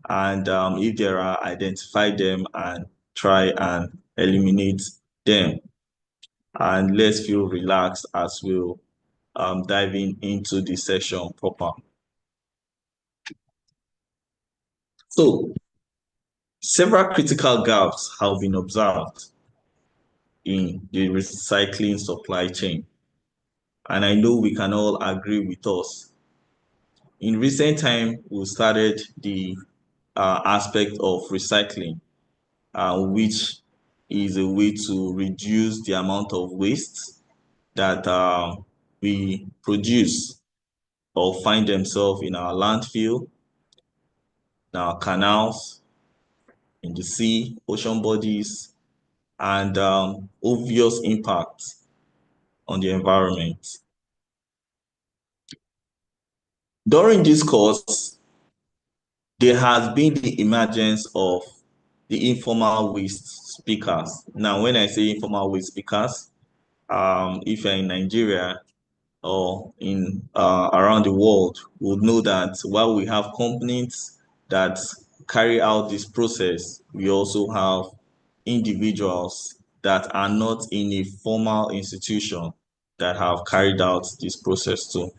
and if there are, identify them and try and eliminate them. And let's feel relaxed as we'll dive into the session proper. So, several critical gaps have been observed in the recycling supply chain, and I know we can all agree with us. In recent time, we started the aspect of recycling, which is a way to reduce the amount of waste that we produce or find themselves in our landfill, in our canals, in the sea, ocean bodies, and obvious impact on the environment. During this course, there has been the emergence of the informal waste speakers. Now, when I say informal waste speakers, if you're in Nigeria or in around the world, would know that while we have companies that carry out this process, we also have individuals that are not in a formal institution that have carried out this process too,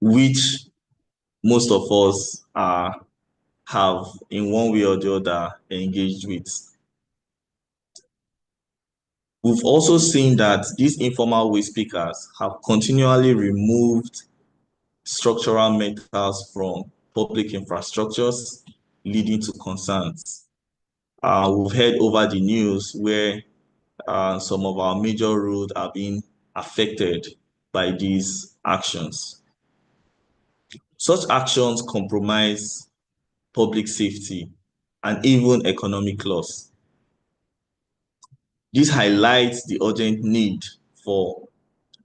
which most of us have in one way or the other engaged with. We've also seen that these informal waste pickers have continually removed structural metals from public infrastructures, leading to concerns. We've heard over the news where some of our major roads are being affected by these actions. Such actions compromise public safety and even economic loss. This highlights the urgent need for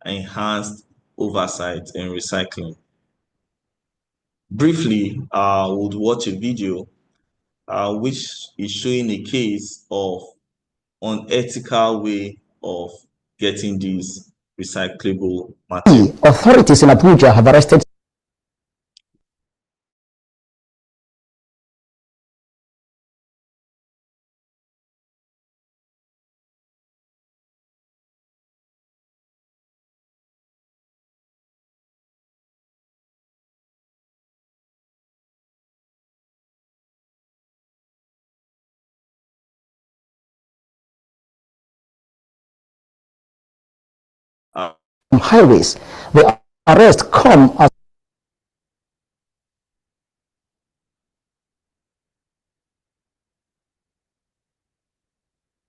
enhanced oversight in recycling. Briefly, we'll watch a video which is showing a case of unethical way of getting these recyclable materials. Authorities in Abuja have arrested highways. The arrest come as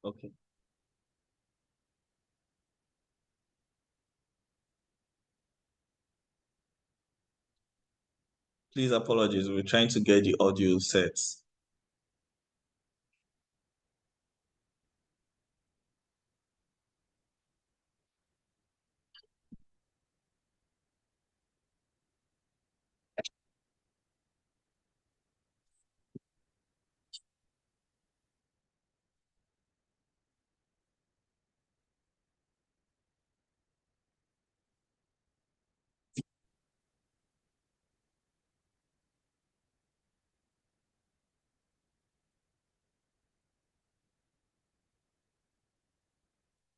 Okay. Please apologies. We're trying to get the audio set.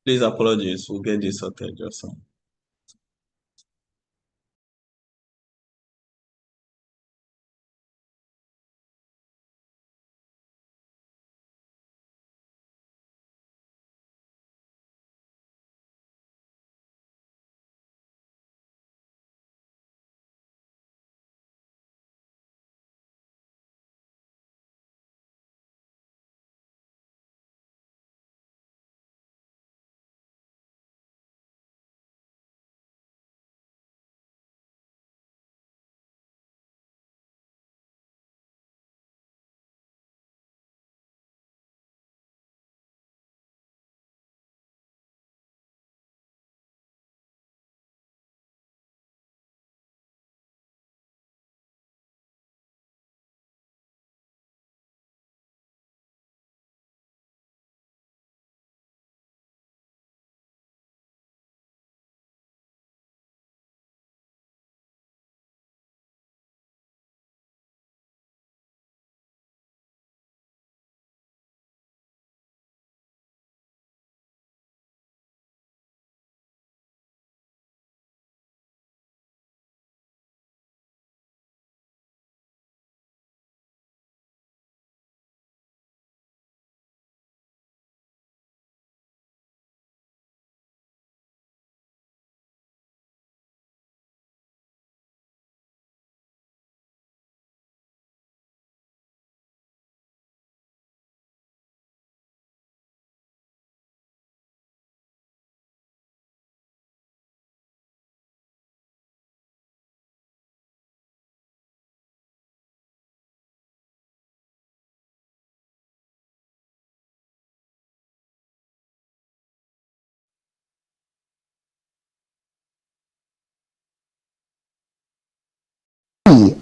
Please apologies. We'll get this sorted just now.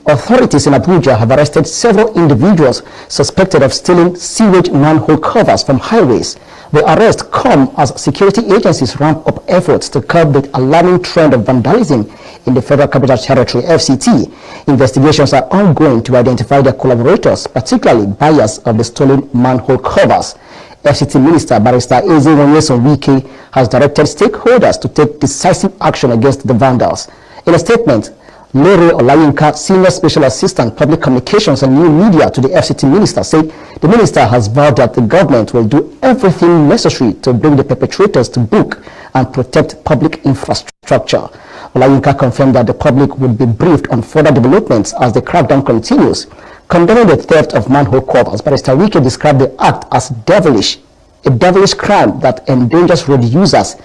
Authorities in Abuja have arrested several individuals suspected of stealing sewage manhole covers from highways. The arrests come as security agencies ramp up efforts to curb the alarming trend of vandalism in the Federal Capital Territory, FCT. Investigations are ongoing to identify their collaborators, particularly buyers of the stolen manhole covers. FCT Minister Barrister Eze Nyesom Wike has directed stakeholders to take decisive action against the vandals. In a statement, Lere Olayinka, Senior Special Assistant Public Communications and New Media to the FCT Minister, said the Minister has vowed that the government will do everything necessary to bring the perpetrators to book and protect public infrastructure. Olayinka confirmed that the public would be briefed on further developments as the crackdown continues. Condemning the theft of manhole covers, Barrister Wike described the act as devilish, a devilish crime that endangers road users.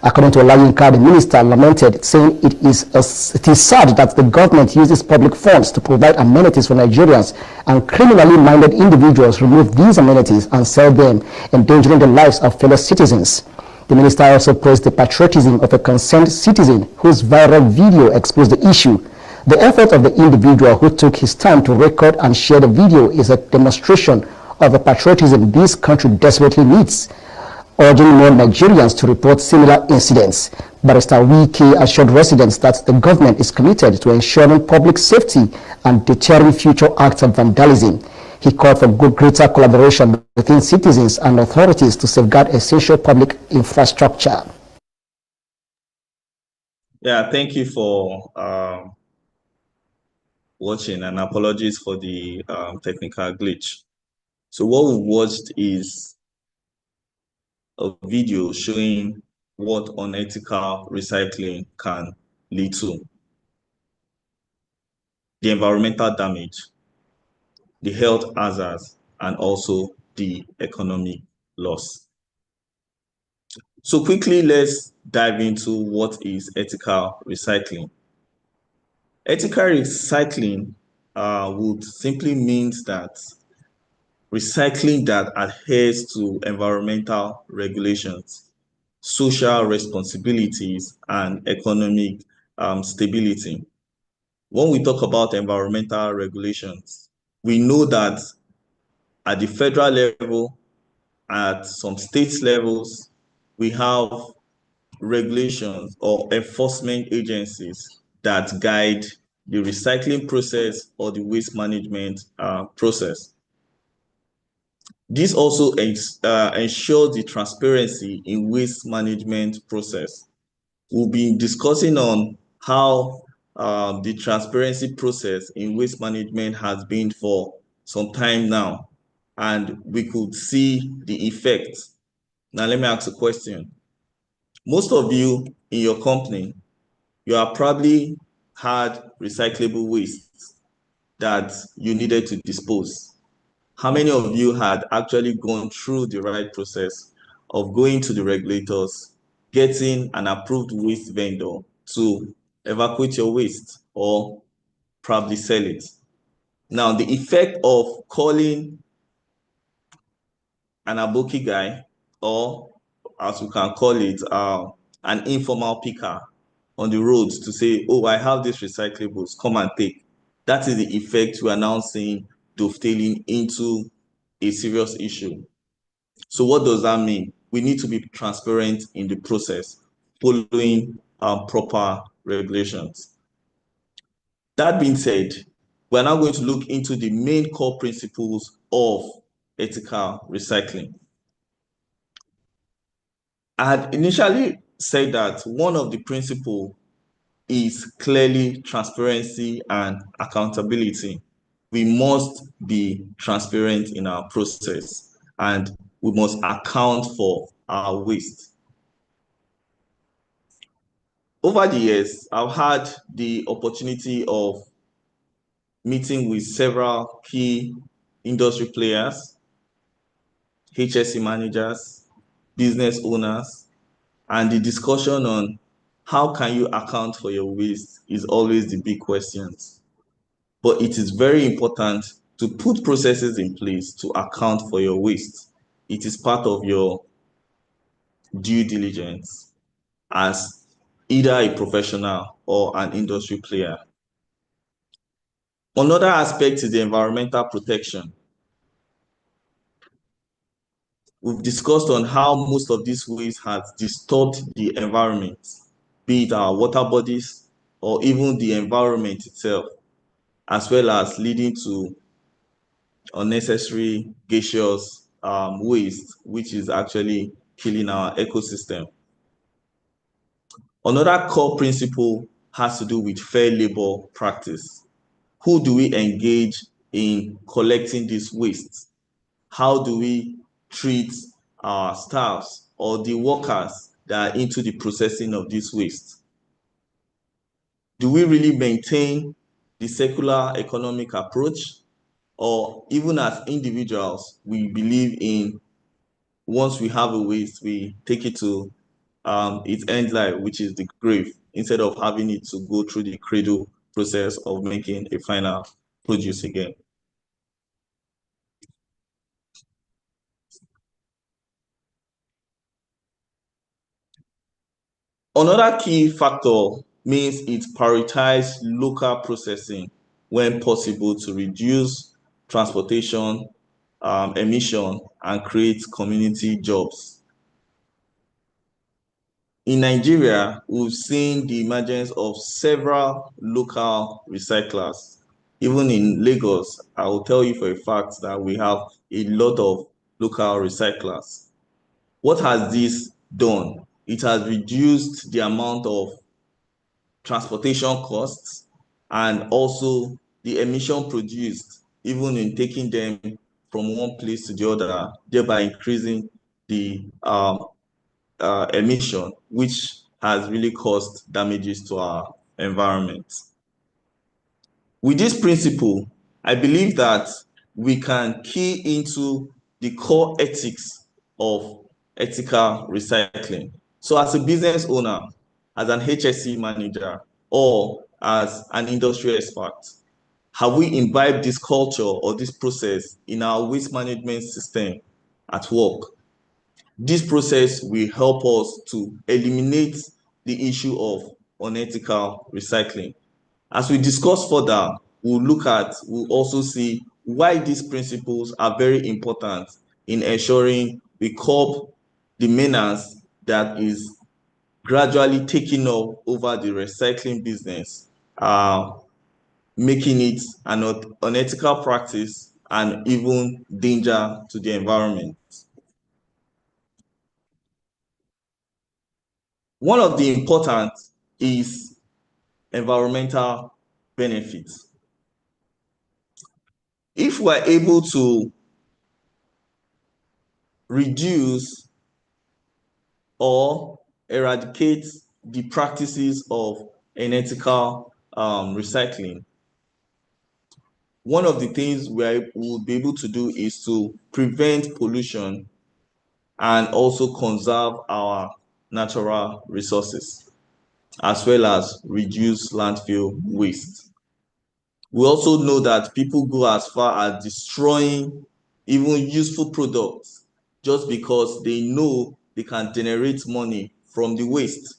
According to Olayinka, the minister lamented, saying it is sad that the government uses public funds to provide amenities for Nigerians and criminally minded individuals remove these amenities and sell them, endangering the lives of fellow citizens. The minister also praised the patriotism of a concerned citizen whose viral video exposed the issue. The effort of the individual who took his time to record and share the video is a demonstration of the patriotism this country desperately needs, urging more Nigerians to report similar incidents. Barrister Wike assured residents that the government is committed to ensuring public safety and deterring future acts of vandalism. He called for greater collaboration between citizens and authorities to safeguard essential public infrastructure. Yeah, thank you for watching, and apologies for the technical glitch. So what we watched is a video showing what unethical recycling can lead to. The environmental damage, the health hazards, and also the economic loss. So quickly, let's dive into what is ethical recycling. Ethical recycling would simply means that recycling that adheres to environmental regulations, social responsibilities, and economic stability. When we talk about environmental regulations, we know that at the federal level, at some state levels, we have regulations or enforcement agencies that guide the recycling process or the waste management process. This also ensures the transparency in waste management process. We'll be discussing on how the transparency process in waste management has been for some time now, and we could see the effects. Now, let me ask a question. Most of you in your company, you have probably had recyclable waste that you needed to dispose. How many of you had actually gone through the right process of going to the regulators, getting an approved waste vendor to evacuate your waste or probably sell it? Now, the effect of calling an aboki guy, or as we can call it, an informal picker on the roads to say, oh, I have these recyclables, come and take. That is the effect we are now seeing dovetailing into a serious issue. So what does that mean? We need to be transparent in the process, following proper regulations. That being said, we're now going to look into the main core principles of ethical recycling. I had initially said that one of the principles is clearly transparency and accountability. We must be transparent in our process and we must account for our waste. Over the years, I've had the opportunity of meeting with several key industry players, HSE managers, business owners, and the discussion on how can you account for your waste is always the big questions. But it is very important to put processes in place to account for your waste. It is part of your due diligence as either a professional or an industry player. Another aspect is the environmental protection. We've discussed on how most of this waste has disturbed the environment, be it our water bodies or even the environment itself, as well as leading to unnecessary gaseous waste, which is actually killing our ecosystem. Another core principle has to do with fair labor practice. Who do we engage in collecting this waste? How do we treat our staffs or the workers that are into the processing of this waste? Do we really maintain the circular economic approach? Or even as individuals, we believe in once we have a waste, we take it to its end life, which is the grave, instead of having it to go through the cradle process of making a final produce again. Another key factor means it prioritizes local processing when possible to reduce transportation emission and create community jobs. In Nigeria, we've seen the emergence of several local recyclers. Even in Lagos, I will tell you for a fact that we have a lot of local recyclers. What has this done? It has reduced the amount of transportation costs and also the emission produced, even in taking them from one place to the other, thereby increasing the emission, which has really caused damages to our environment. With this principle, I believe that we can key into the core ethics of ethical recycling. So as a business owner, as an HSE manager, or as an industry expert, have we imbibed this culture or this process in our waste management system at work? This process will help us to eliminate the issue of unethical recycling. As we discuss further, we'll also see why these principles are very important in ensuring we curb the menace that is gradually taking up over the recycling business, making it an unethical practice and even danger to the environment. One of the important is environmental benefits. If we're able to reduce or eradicate the practices of unethical recycling, one of the things we will be able to do is to prevent pollution and also conserve our natural resources, as well as reduce landfill waste. We also know that people go as far as destroying even useful products just because they know they can generate money from the waste.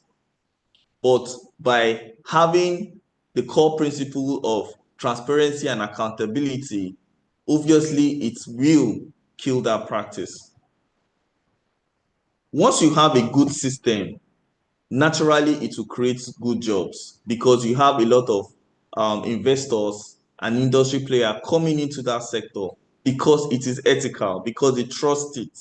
But by having the core principle of transparency and accountability, obviously it will kill that practice. Once you have a good system, naturally it will create good jobs because you have a lot of investors and industry players coming into that sector because it is ethical, because they trust it.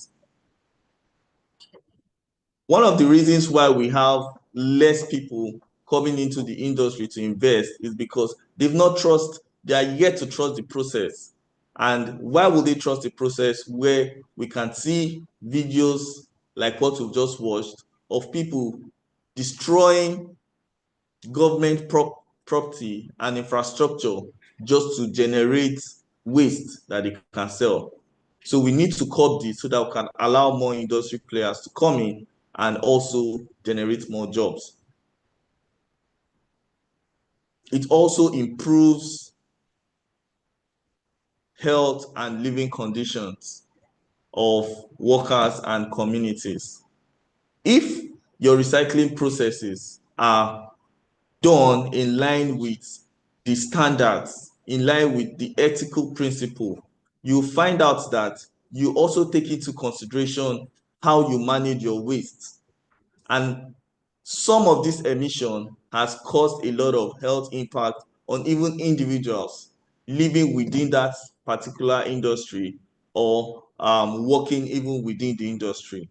One of the reasons why we have less people coming into the industry to invest is because they are yet to trust the process. And why would they trust the process where we can see videos like what we've just watched of people destroying government property and infrastructure just to generate waste that they can sell? So we need to curb this so that we can allow more industry players to come in and also generate more jobs. It also improves health and living conditions of workers and communities. If your recycling processes are done in line with the standards in line with the ethical principle, you find out that you also take into consideration how you manage your waste. And some of this emission has caused a lot of health impact on even individuals living within that particular industry or working even within the industry.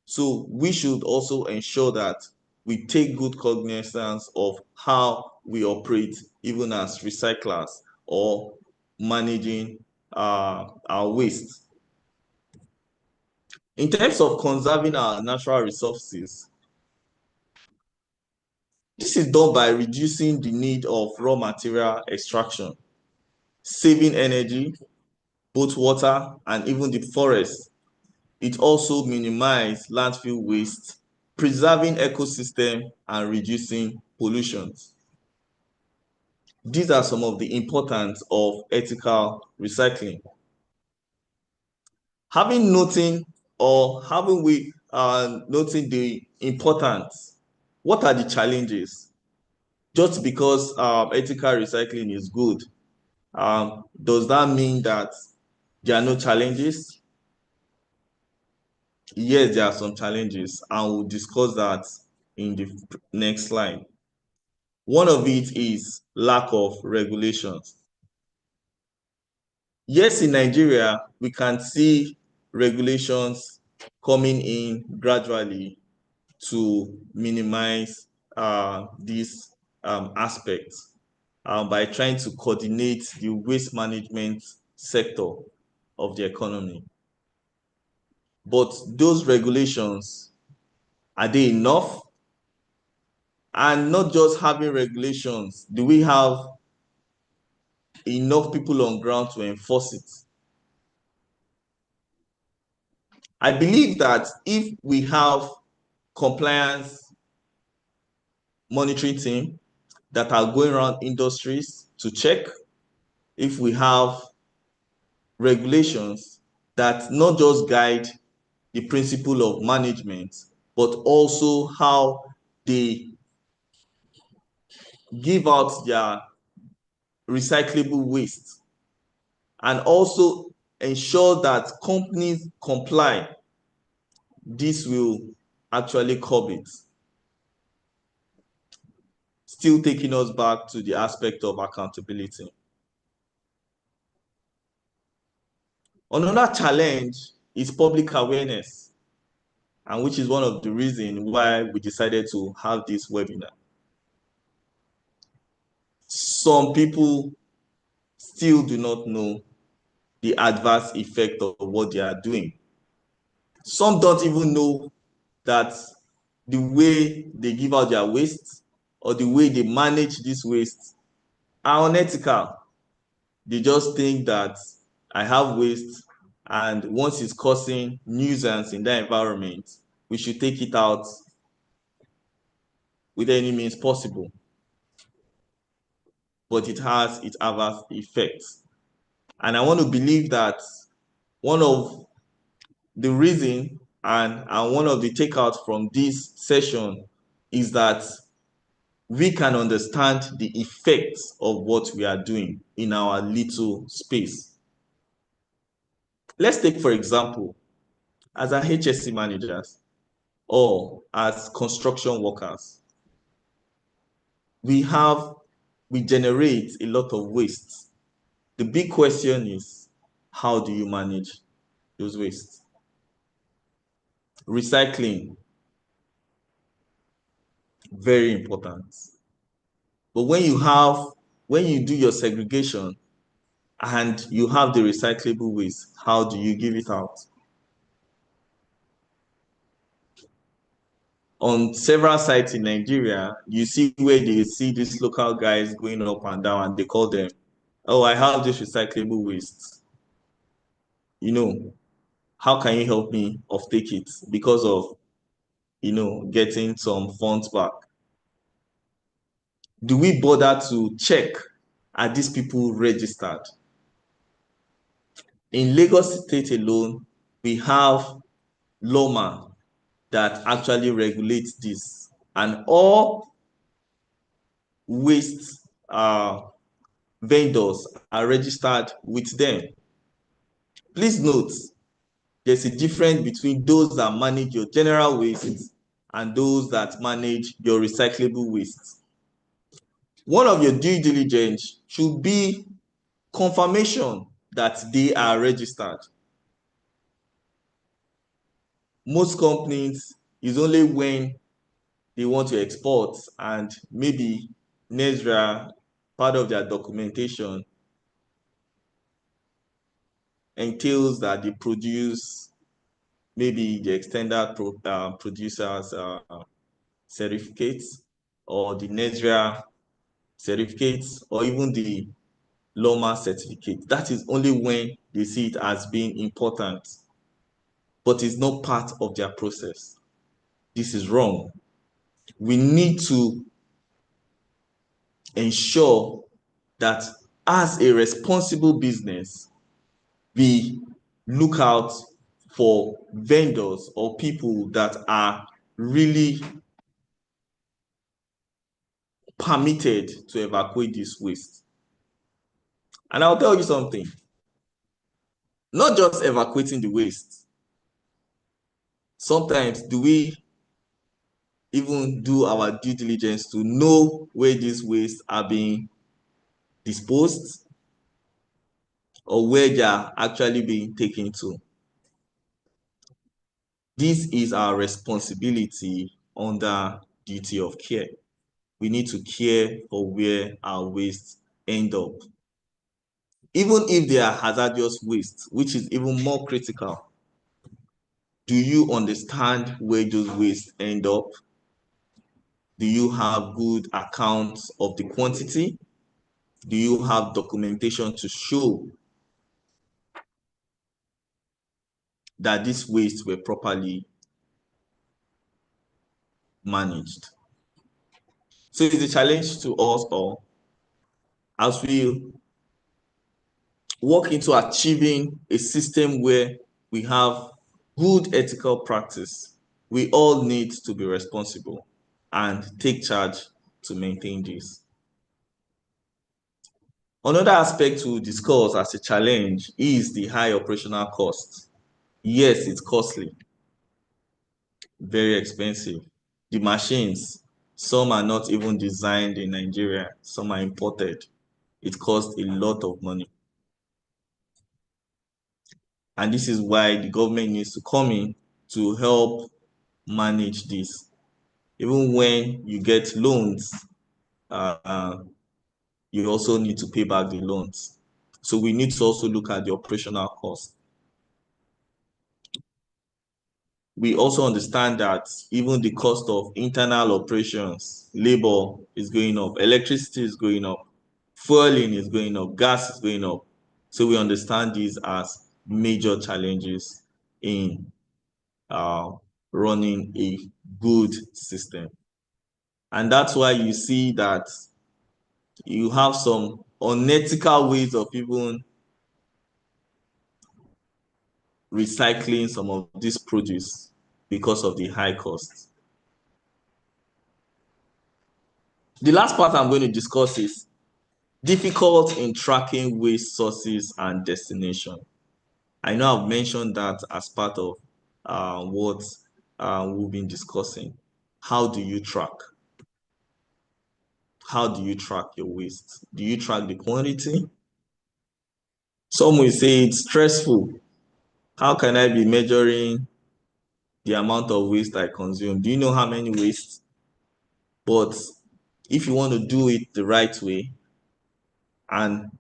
So we should also ensure that we take good cognizance of how we operate even as recyclers or managing our waste. In terms of conserving our natural resources, this is done by reducing the need of raw material extraction, saving energy, both water and even the forest. It also minimizes landfill waste, preserving ecosystem and reducing pollution. These are some of the importance of ethical recycling. Having we noting the importance, what are the challenges? Just because ethical recycling is good, does that mean that there are no challenges? Yes, there are some challenges, and we'll discuss that in the next slide. One of it is lack of regulations. Yes, in Nigeria, we can see regulations coming in gradually to minimize these aspects by trying to coordinate the waste management sector of the economy. But those regulations, are they enough? And not just having regulations, do we have enough people on ground to enforce it? I believe that if we have compliance monitoring team that are going around industries to check, if we have regulations that not just guide the principle of management, but also how they give out their recyclable waste, and also ensure that companies comply, this will actually curb it. Still taking us back to the aspect of accountability. Another challenge is public awareness, and which is one of the reasons why we decided to have this webinar. Some people still do not know the adverse effect of what they are doing. Some don't even know that the way they give out their waste or the way they manage this waste are unethical. They just think that I have waste, and once it's causing nuisance in the environment, we should take it out with any means possible. But it has its adverse effects. And I want to believe that one of the reason and one of the takeouts from this session is that we can understand the effects of what we are doing in our little space. Let's take, for example, as our HSE managers or as construction workers, we generate a lot of waste. The big question is, how do you manage those wastes? Recycling, very important. But when you do your segregation and you have the recyclable waste, how do you give it out? On several sites in Nigeria, you see where they see these local guys going up and down, and they call them, oh, I have this recyclable waste. How can you help me offtake it because of, getting some funds back? Do we bother to check, are these people registered? In Lagos State alone, we have LOMA that actually regulates this, and all waste vendors are registered with them. Please note, there's a difference between those that manage your general waste and those that manage your recyclable waste. One of your due diligence should be confirmation that they are registered. Most companies, is only when they want to export and maybe NESRA, part of their documentation, entails that they produce maybe the extended producers certificates, or the NESRA certificates, or even the LOMA certificate. That is only when they see it as being important, but it's not part of their process. This is wrong. We need to ensure that as a responsible business, we look out for vendors or people that are really permitted to evacuate this waste. And I'll tell you something, not just evacuating the waste. Sometimes do we even do our due diligence to know where these wastes are being disposed or where they are actually being taken to? This is our responsibility under duty of care. We need to care for where our wastes end up. Even if they are hazardous wastes, which is even more critical, do you understand where those wastes end up? Do you have good accounts of the quantity? Do you have documentation to show that these wastes were properly managed? So it's a challenge to us all as we work into achieving a system where we have good ethical practice. We all need to be responsible and take charge to maintain this. Another aspect to discuss as a challenge is the high operational cost. Yes, it's costly, very expensive. The machines, some are not even designed in Nigeria, some are imported. It costs a lot of money. And this is why the government needs to come in to help manage this. Even when you get loans, you also need to pay back the loans. So we need to also look at the operational cost. We also understand that even the cost of internal operations, labor is going up, electricity is going up, fueling is going up, gas is going up. So we understand these as major challenges in running a good system. And that's why you see that you have some unethical ways of even recycling some of this produce because of the high costs. The last part I'm going to discuss is difficult in tracking waste sources and destination. I know I've mentioned that as part of what we've been discussing. How do you track? How do you track your waste? Do you track the quantity? Some will say it's stressful. How can I be measuring the amount of waste I consume? Do you know how many wastes? But if you want to do it the right way and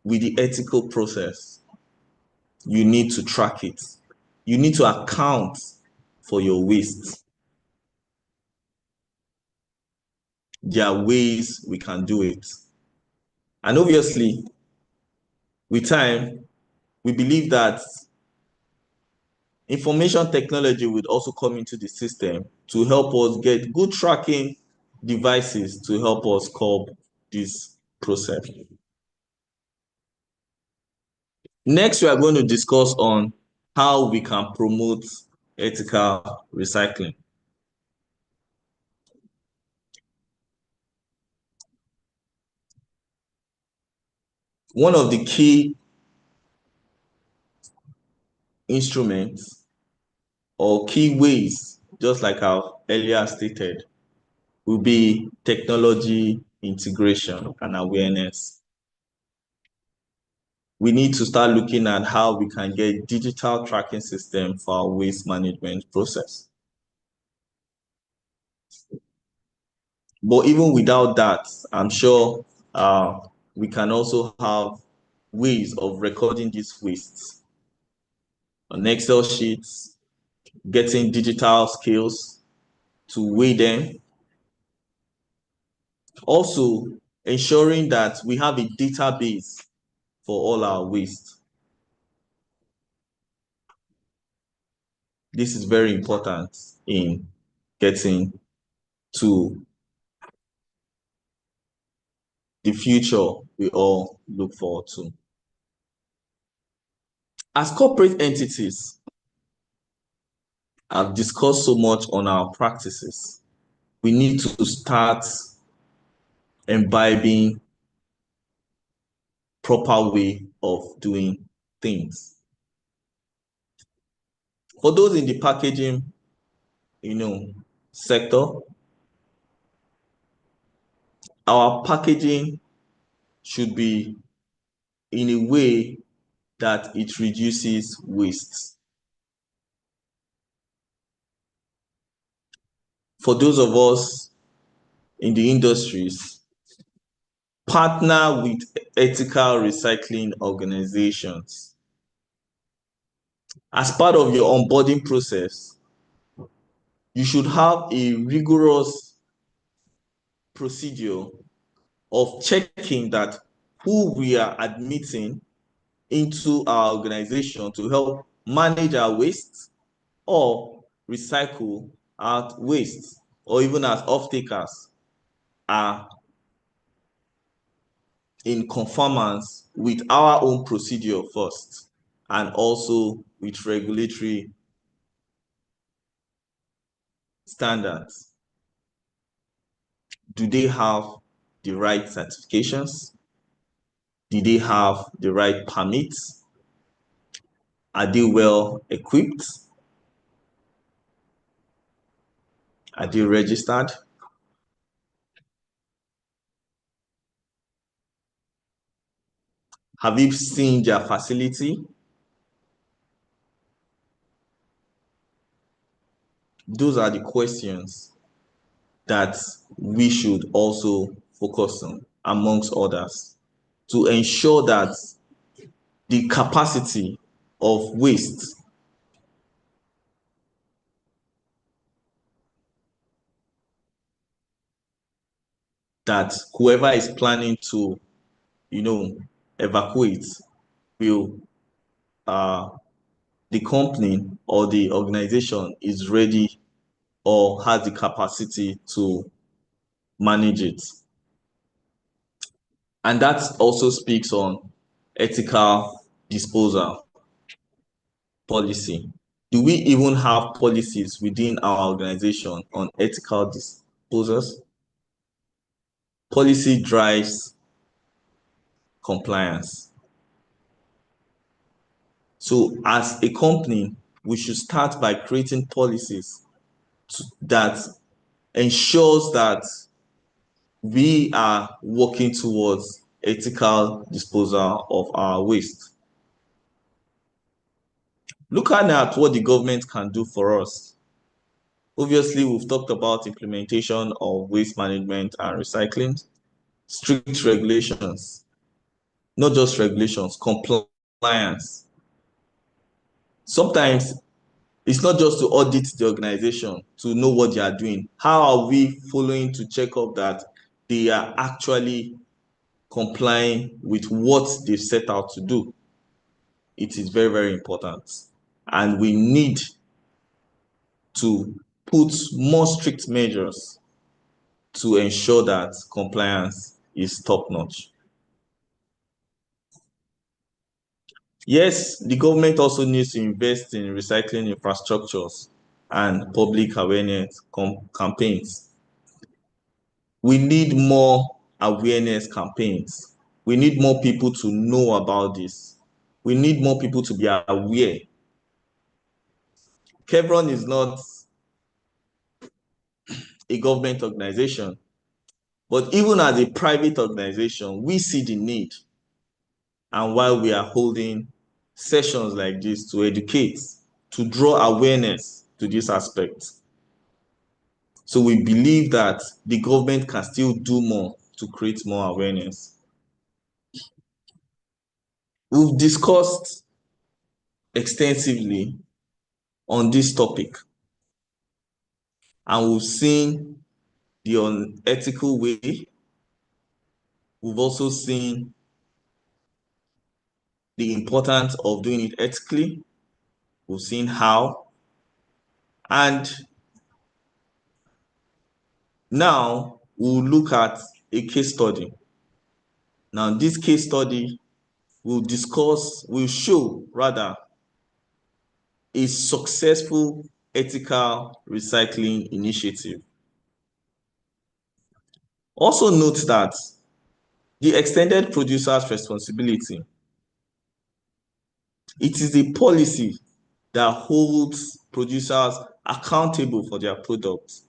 with the ethical process, you need to track it. You need to account for your waste. There are ways we can do it. And obviously, with time, we believe that information technology would also come into the system to help us get good tracking devices to help us curb this process. Next, we are going to discuss on how we can promote ethical recycling. One of the key instruments or key ways, just like I earlier stated, will be technology integration and awareness. We need to start looking at how we can get digital tracking system for our waste management process. But even without that, I'm sure we can also have ways of recording these wastes on Excel sheets, getting digital scales to weigh them. Also, ensuring that we have a database for all our waste. This is very important in getting to the future we all look forward to. As corporate entities, I've discussed so much on our practices. We need to start imbibing proper way of doing things. For those in the packaging, sector, our packaging should be in a way that it reduces waste. For those of us in the industries, partner with ethical recycling organizations. As part of your onboarding process, you should have a rigorous procedure of checking that who we are admitting into our organization to help manage our waste or recycle our waste, or even as off-takers are in conformance with our own procedure first, and also with regulatory standards. Do they have the right certifications? Do they have the right permits? Are they well equipped? Are they registered? Have you seen their facility? Those are the questions that we should also focus on, amongst others, to ensure that the capacity of waste that whoever is planning to, evacuate will, the company or the organization is ready or has the capacity to manage it. And that also speaks on ethical disposal policy. Do we even have policies within our organization on ethical disposals? Policy drives compliance. So as a company, we should start by creating policies that ensures that we are working towards ethical disposal of our waste. Looking at what the government can do for us. Obviously, we've talked about implementation of waste management and recycling, strict regulations, not just regulations, compliance. Sometimes it's not just to audit the organization to know what they are doing. How are we following to check up that they are actually complying with what they've set out to do? It is very, very important. And we need to put more strict measures to ensure that compliance is top-notch. Yes, the government also needs to invest in recycling infrastructures and public awareness campaigns. We need more awareness campaigns. We need more people to know about this. We need more people to be aware. Chevron is not a government organization, but even as a private organization, we see the need. And while we are holding sessions like this to educate, to draw awareness to this aspect. So we believe that the government can still do more to create more awareness. We've discussed extensively on this topic, and we've seen the unethical way. We've also seen the importance of doing it ethically. We've seen how. And now we'll look at a case study. Now, this case study will show rather a successful ethical recycling initiative. Also note that the extended producer's responsibility, it is a policy that holds producers accountable for their products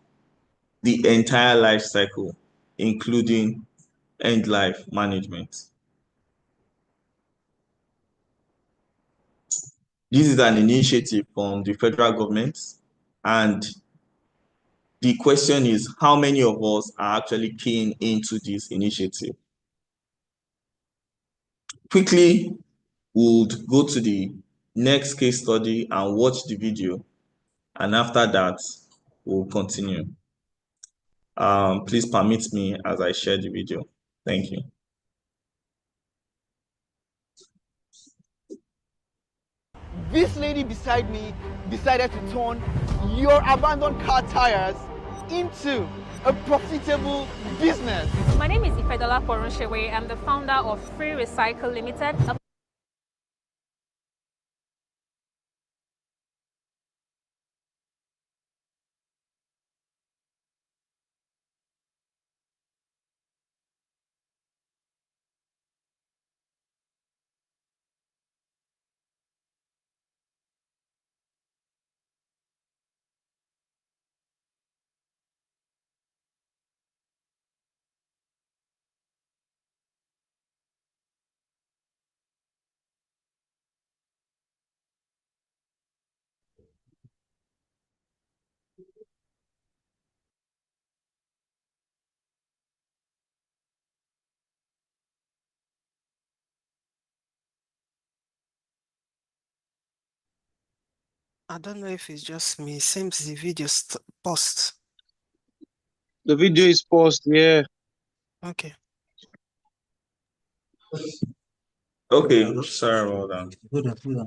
the entire life cycle, including end-life management. This is an initiative from the federal government, and the question is, how many of us are actually keen into this initiative? Quickly, we'll go to the next case study and watch the video, and after that, we'll continue. Please permit me as I share the video. Thank you. This lady beside me decided to turn your abandoned car tires into a profitable business. My name is Ifedola Porunsewe. I'm the founder of Free Recycle Limited. I don't know if it's just me. Seems the video paused. The video is paused, yeah. Okay. Okay, sorry about that. Hold on.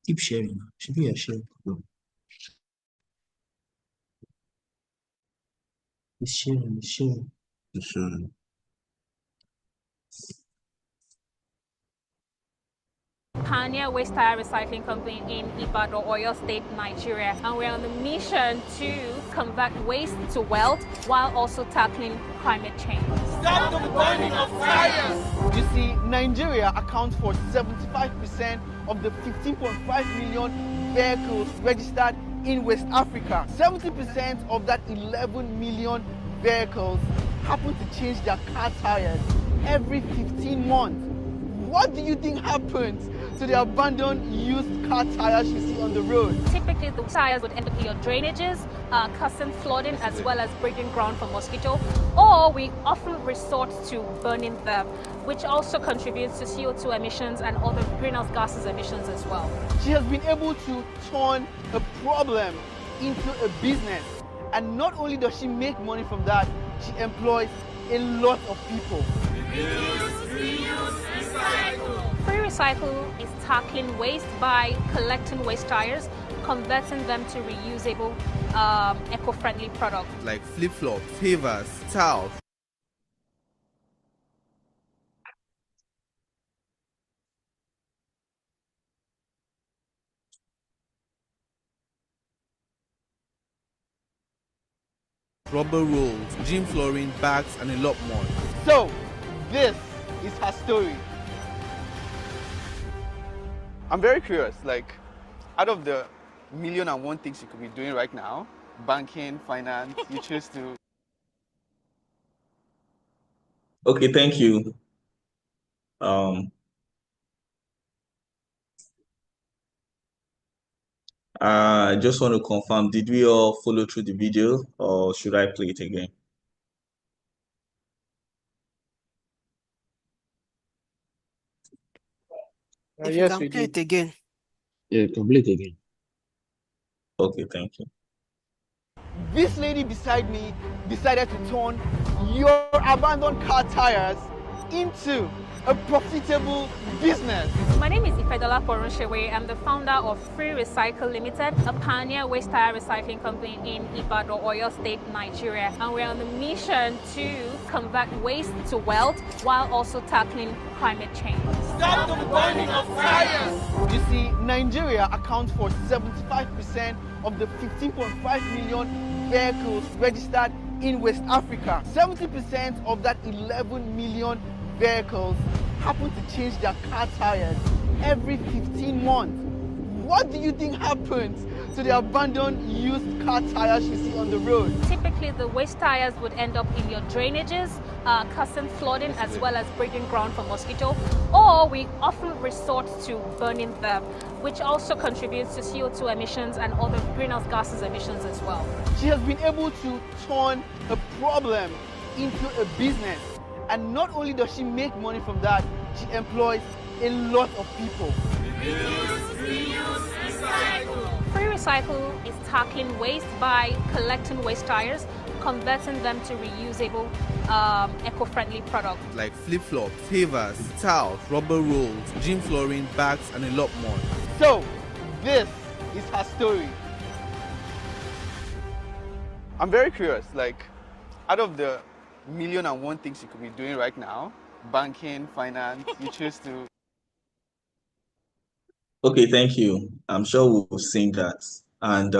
Keep sharing. Should be a share. It's sharing. Pioneer Waste Tire Recycling Company in Ibadan, Oyo State, Nigeria. And we're on the mission to convert waste to wealth while also tackling climate change. Stop the burning of tires! You see, Nigeria accounts for 75% of the 15.5 million vehicles registered in West Africa. 70% of that 11 million vehicles happen to change their car tires every 15 months. What do you think happens to the abandoned used car tires you see on the road? Typically, the tires would end up in your drainages, causing flooding as well as breeding ground for mosquito, or we often resort to burning them, which also contributes to CO2 emissions and other greenhouse gases emissions as well. She has been able to turn a problem into a business. And not only does she make money from that, she employs a lot of people. Free Recycle is tackling waste by collecting waste tires, converting them to reusable, eco-friendly products. Like flip-flops, pavers, towels. rubber rolls, gym flooring, bags, and a lot more. So, this is her story. I'm very curious, like, out of the million and one things you could be doing right now, banking, finance, you choose to. Okay, thank you. I just want to confirm, did we all follow through the video or should I play it again? If you Yes, can we play did. it again. Yeah, complete again. Okay, thank you. This lady beside me decided to turn your abandoned car tires into a profitable business. My name is Ifedola Porunsewe. I'm the founder of Free Recycle Limited, a pioneer waste tire recycling company in Ibadan, Oyo State, Nigeria. And we're on the mission to convert waste to wealth while also tackling climate change. Stop the burning of tires! You see, Nigeria accounts for 75% of the 15.5 million vehicles registered in West Africa. 70% of that 11 million vehicles happen to change their car tires every 15 months. What do you think happens to the abandoned used car tires you see on the road? Typically, the waste tires would end up in your drainages, causing flooding as well as breeding ground for mosquito, or we often resort to burning them, which also contributes to CO2 emissions and other greenhouse gases emissions as well. She has been able to turn a problem into a business. And not only does she make money from that, she employs a lot of people. Free Recycle is tackling waste by collecting waste tires, converting them to reusable, eco-friendly products. Like flip-flops, pavers, towels, rubber rolls, gym flooring, bags, and a lot more. So, this is her story. I'm very curious, like, out of the million and one things you could be doing right now, banking, finance, you choose to. Okay, thank you. I'm sure we've seen that. And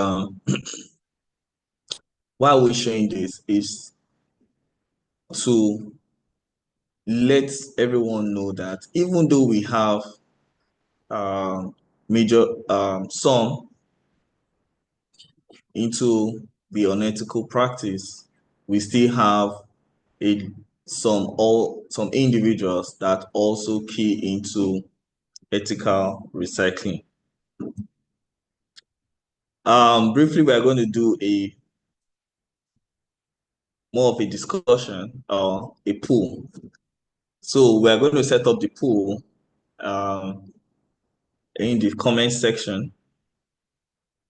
why we're showing this is to let everyone know that even though we have major some into the unethical practice, we still have some individuals that also key into ethical recycling. Briefly, we are going to do a more of a discussion or a pool. So we are going to set up the pool in the comment section.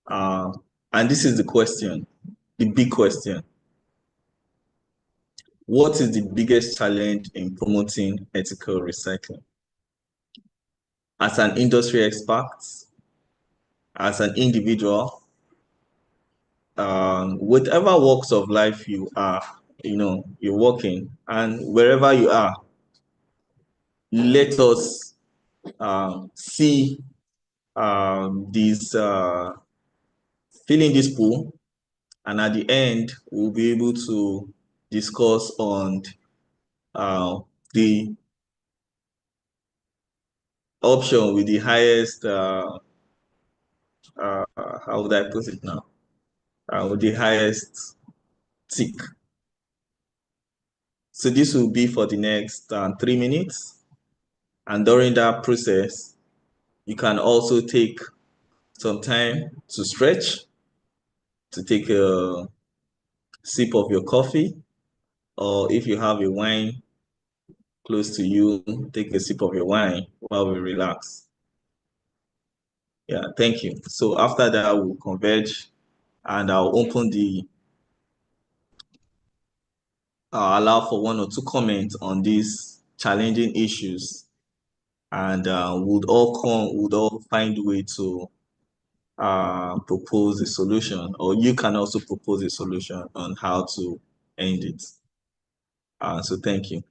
And this is the question, the big question. What is the biggest challenge in promoting ethical recycling? As an industry expert, as an individual, whatever walks of life you are, you're working, and wherever you are, let us see these fill in this pool, and at the end, we'll be able to discuss on the option with the highest, how would I put it now? With the highest tick. So this will be for the next 3 minutes. And during that process, you can also take some time to stretch, to take a sip of your coffee, or if you have a wine close to you, take a sip of your wine while we relax. Yeah, thank you. So after that, we'll converge and I'll open the allow for 1 or 2 comments on these challenging issues, and would all find a way to propose a solution, or you can also propose a solution on how to end it. So thank you.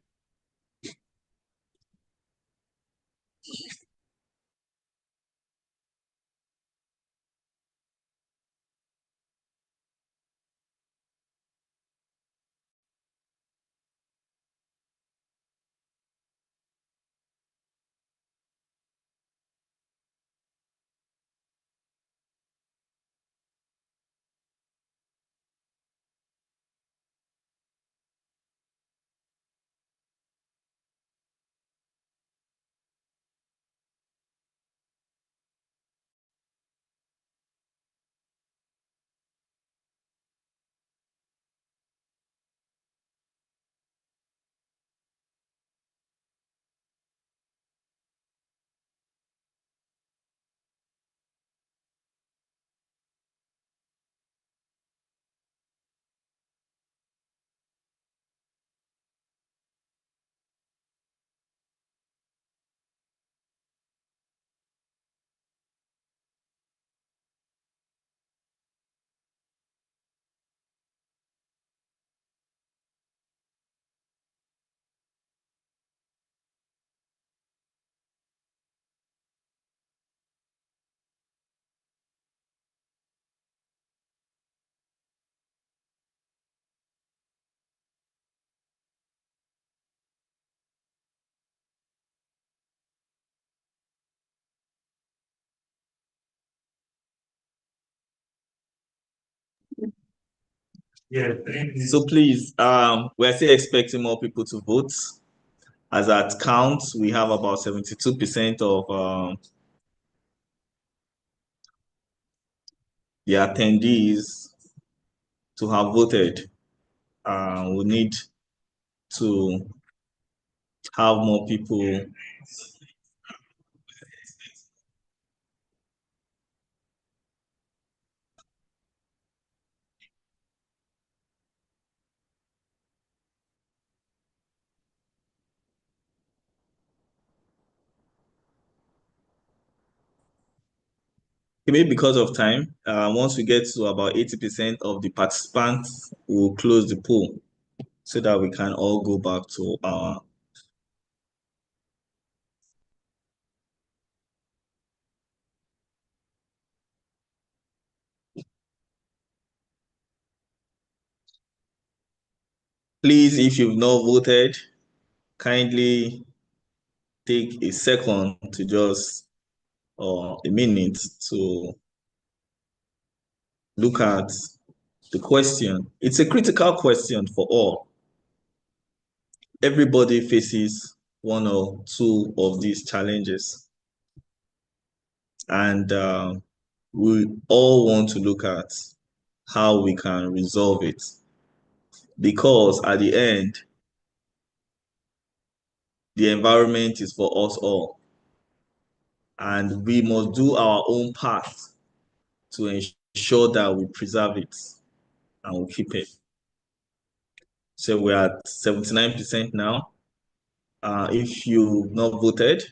So please, we're still expecting more people to vote. As at count, we have about 72% of the attendees to have voted. We need to have more people. Maybe because of time, once we get to about 80% of the participants, we'll close the poll so that we can all go back to our. Please, if you've not voted, kindly take a second to just, or a minute to look at the question. It's a critical question for all. Everybody faces one or two of these challenges. And we all want to look at how we can resolve it. Because at the end, the environment is for us all. And we must do our own part to ensure that we preserve it and we keep it. So we're at 79% now. If you've not voted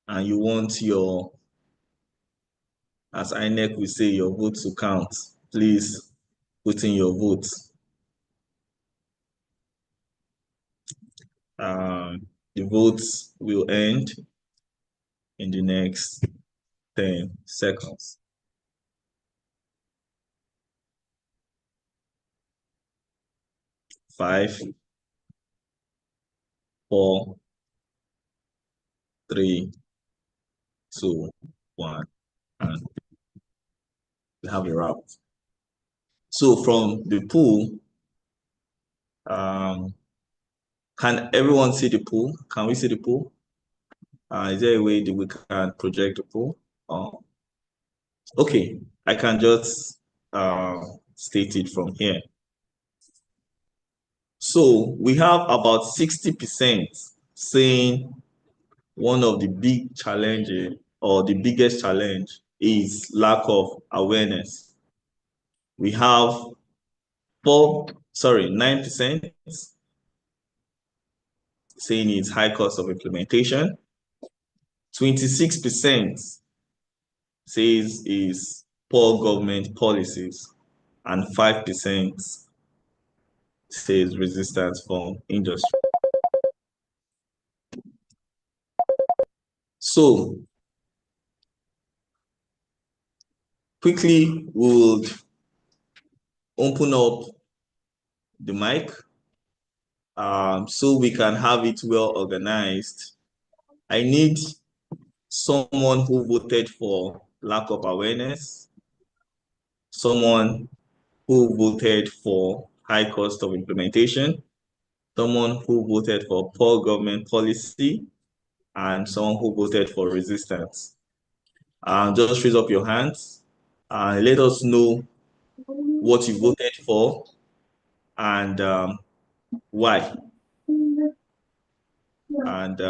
and you want your, as INEC will say, your vote to count, please put in your vote. The votes will end in the next 10 seconds. 5, 4, 3, 2, 1, and we have a wrap. So from the pool, can everyone see the pool? Can we see the pool? Is there a way that we can project the pool? Okay, I can just state it from here. So we have about 60% saying one of the big challenges or the biggest challenge is lack of awareness. We have 9% saying it's high cost of implementation. 26% says is poor government policies, and 5% says resistance from industry. So quickly, we'll open up the mic so we can have it well organized. I need someone who voted for lack of awareness, someone who voted for high cost of implementation, someone who voted for poor government policy, and someone who voted for resistance. Just raise up your hands and let us know what you voted for and why. And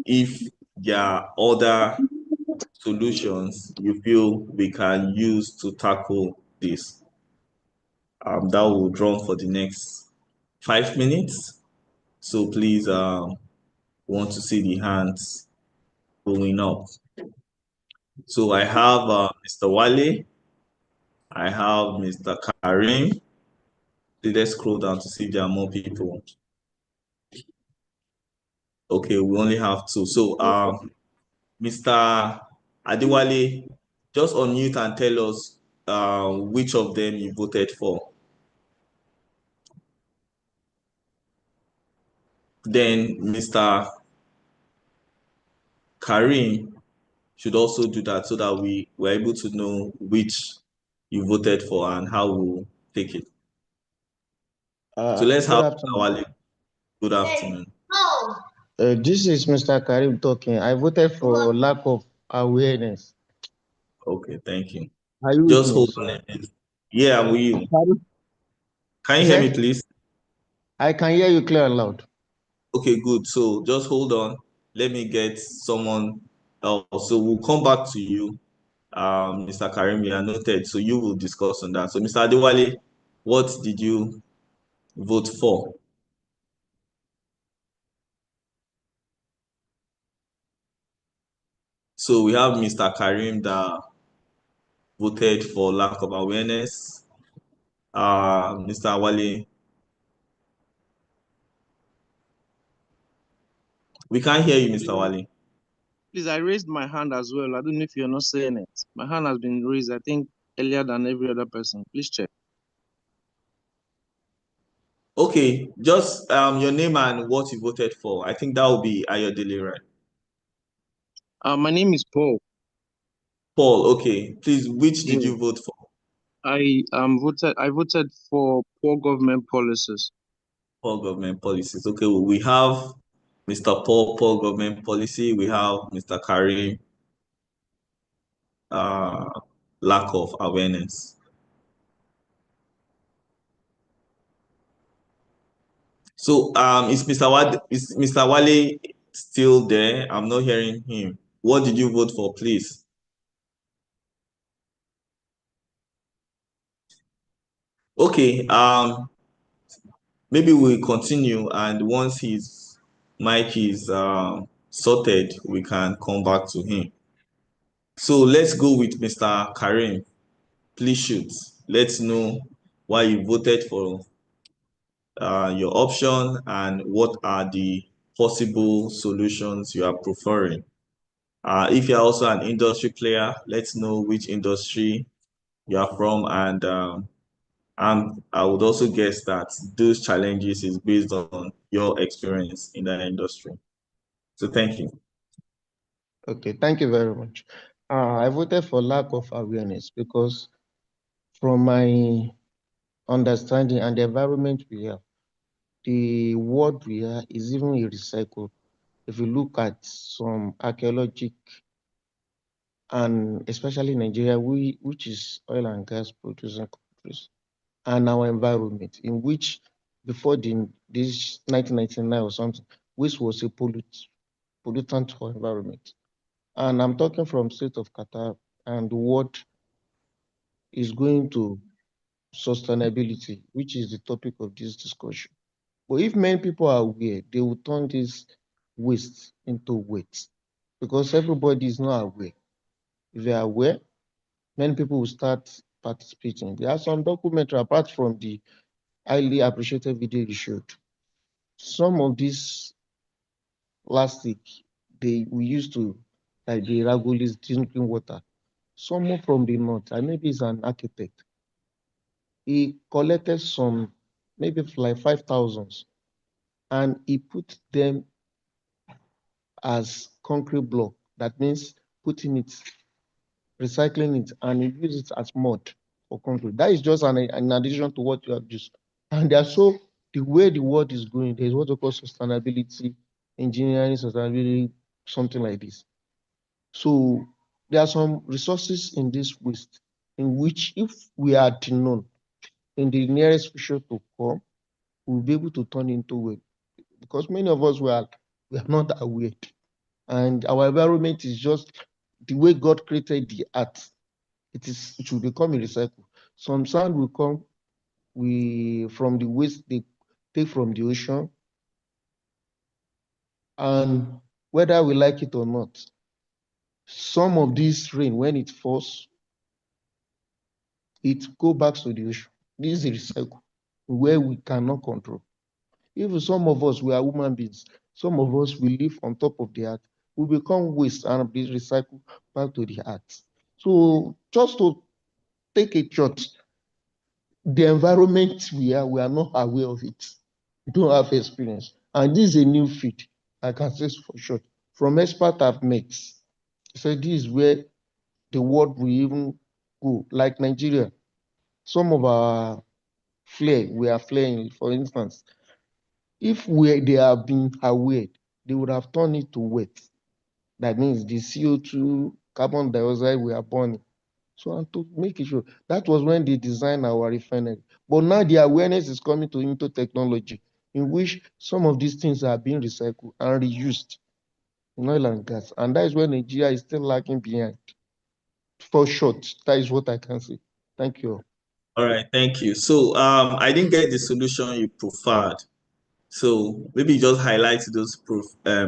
if there are other solutions you feel we can use to tackle this, that will draw for the next 5 minutes. So please want to see the hands going up. So I have Mr. Wale, I have Mr. Karim. Let's scroll down to see if there are more people. Okay, we only have 2. So Mr. Adewale, just unmute and tell us which of them you voted for. Then Mr. Karim should also do that so that we were able to know which you voted for and how we'll take it. So let's Good have afternoon. Wale. Good afternoon. This is Mr. Karim talking. I voted for lack of awareness. Okay, thank you. Are you with Just me? hold on a minute. Yeah, I'm with you. Pardon? Can you You hear me, said? please? I can hear you clear and loud. Okay, good. So just hold on. Let me get someone else. So we'll come back to you, Mr. Karim. You are noted. So you will discuss on that. So, Mr. Adewale, what did you vote for? So we have Mr. Karim that voted for lack of awareness. Mr. Wale, we can't hear you, Mr. Wale. Please, I raised my hand as well. I don't know if you're not saying it. My hand has been raised, I think, earlier than every other person. Please check. Okay, just your name and what you voted for. I think that will be Ayodele, right? My name is Paul. Paul, okay. Please, which did Yeah. you vote for? I voted for poor government policies. Poor government policies. Okay, well, we have Mr. Paul, poor government policy. We have Mr. Karim, uh, lack of awareness. So, is Mr. Wale still there? I'm not hearing him. What did you vote for, please? Okay, maybe we'll continue, and once his mic is sorted, we can come back to him. So let's go with Mr. Karim. Please shoot. Let's know why you voted for your option and what are the possible solutions you are preferring. If you're also an industry player, let's know which industry you are from, and I would also guess that those challenges is based on your experience in that industry. So thank you. Okay, thank you very much. I voted for lack of awareness because from my understanding and the environment we have, the world we are is even recycled. If you look at some archaeological and especially Nigeria, which is oil and gas producing countries, and our environment, in which before this 1999 or something, which was a pollutant for environment. And I'm talking from state of Qatar and what is going to sustainability, which is the topic of this discussion. But if many people are aware, they will turn this waste into weight because everybody is not aware. If they are aware, many people will start participating. There are some documentary apart from the highly appreciated video you showed. Some of this plastic we used to, like the Ragolis drinking water. Someone from the north, and maybe he's an architect, he collected some, maybe like 5,000, and he put them as concrete block. That means putting it, recycling it, and he use it as mud for concrete. That is just an addition to what you have used. And they are so, the way the world is going, there's what we call sustainability, engineering, sustainability, something like this. So there are some resources in this waste in which if we are to know in the nearest future to come, we'll be able to turn into weight. Because many of us we are not aware. And our environment is just the way God created the earth. It will become a recycle. Some sand will come from the waste they take from the ocean. And whether we like it or not, some of this rain, when it falls, it go back to the ocean. This is a recycle where we cannot control. Even some of us, we are human beings. Some of us, we live on top of the earth. We become waste and be recycled back to the earth. So just to take a shot, the environment we are not aware of it. We don't have experience. And this is a new field, I can say for sure. From experts I've met, so this is where the world will even go. Like Nigeria, some of our flare, we are flaring, for instance. If they have been aware, they would have turned it to wet. That means the CO2, carbon dioxide we are burning. So, and to make it sure, that was when they designed our refinery. But now the awareness is coming into technology, in which some of these things are being recycled and reused in oil and gas. And that is where Nigeria is still lagging behind. For short, that is what I can say. Thank you. All right, thank you. So I didn't get the solution you preferred. So maybe just highlight those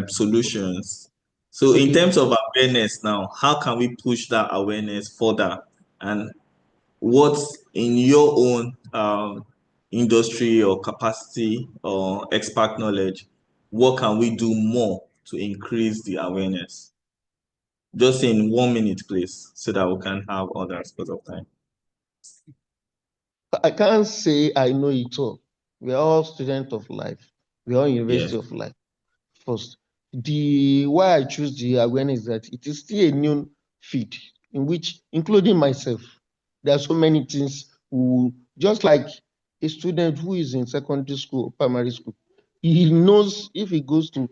solutions. So in Okay. terms of awareness now, how can we push that awareness further? And what in your own industry or capacity or expert knowledge, what can we do more to increase the awareness? Just in 1 minute, please, so that we can have others because of time. I can't say I know it all. We are all students of life. We are all University of Life. First, why I choose the awareness is that it is still a new field in which, including myself, there are so many things just like a student who is in secondary school or primary school, he knows if he goes to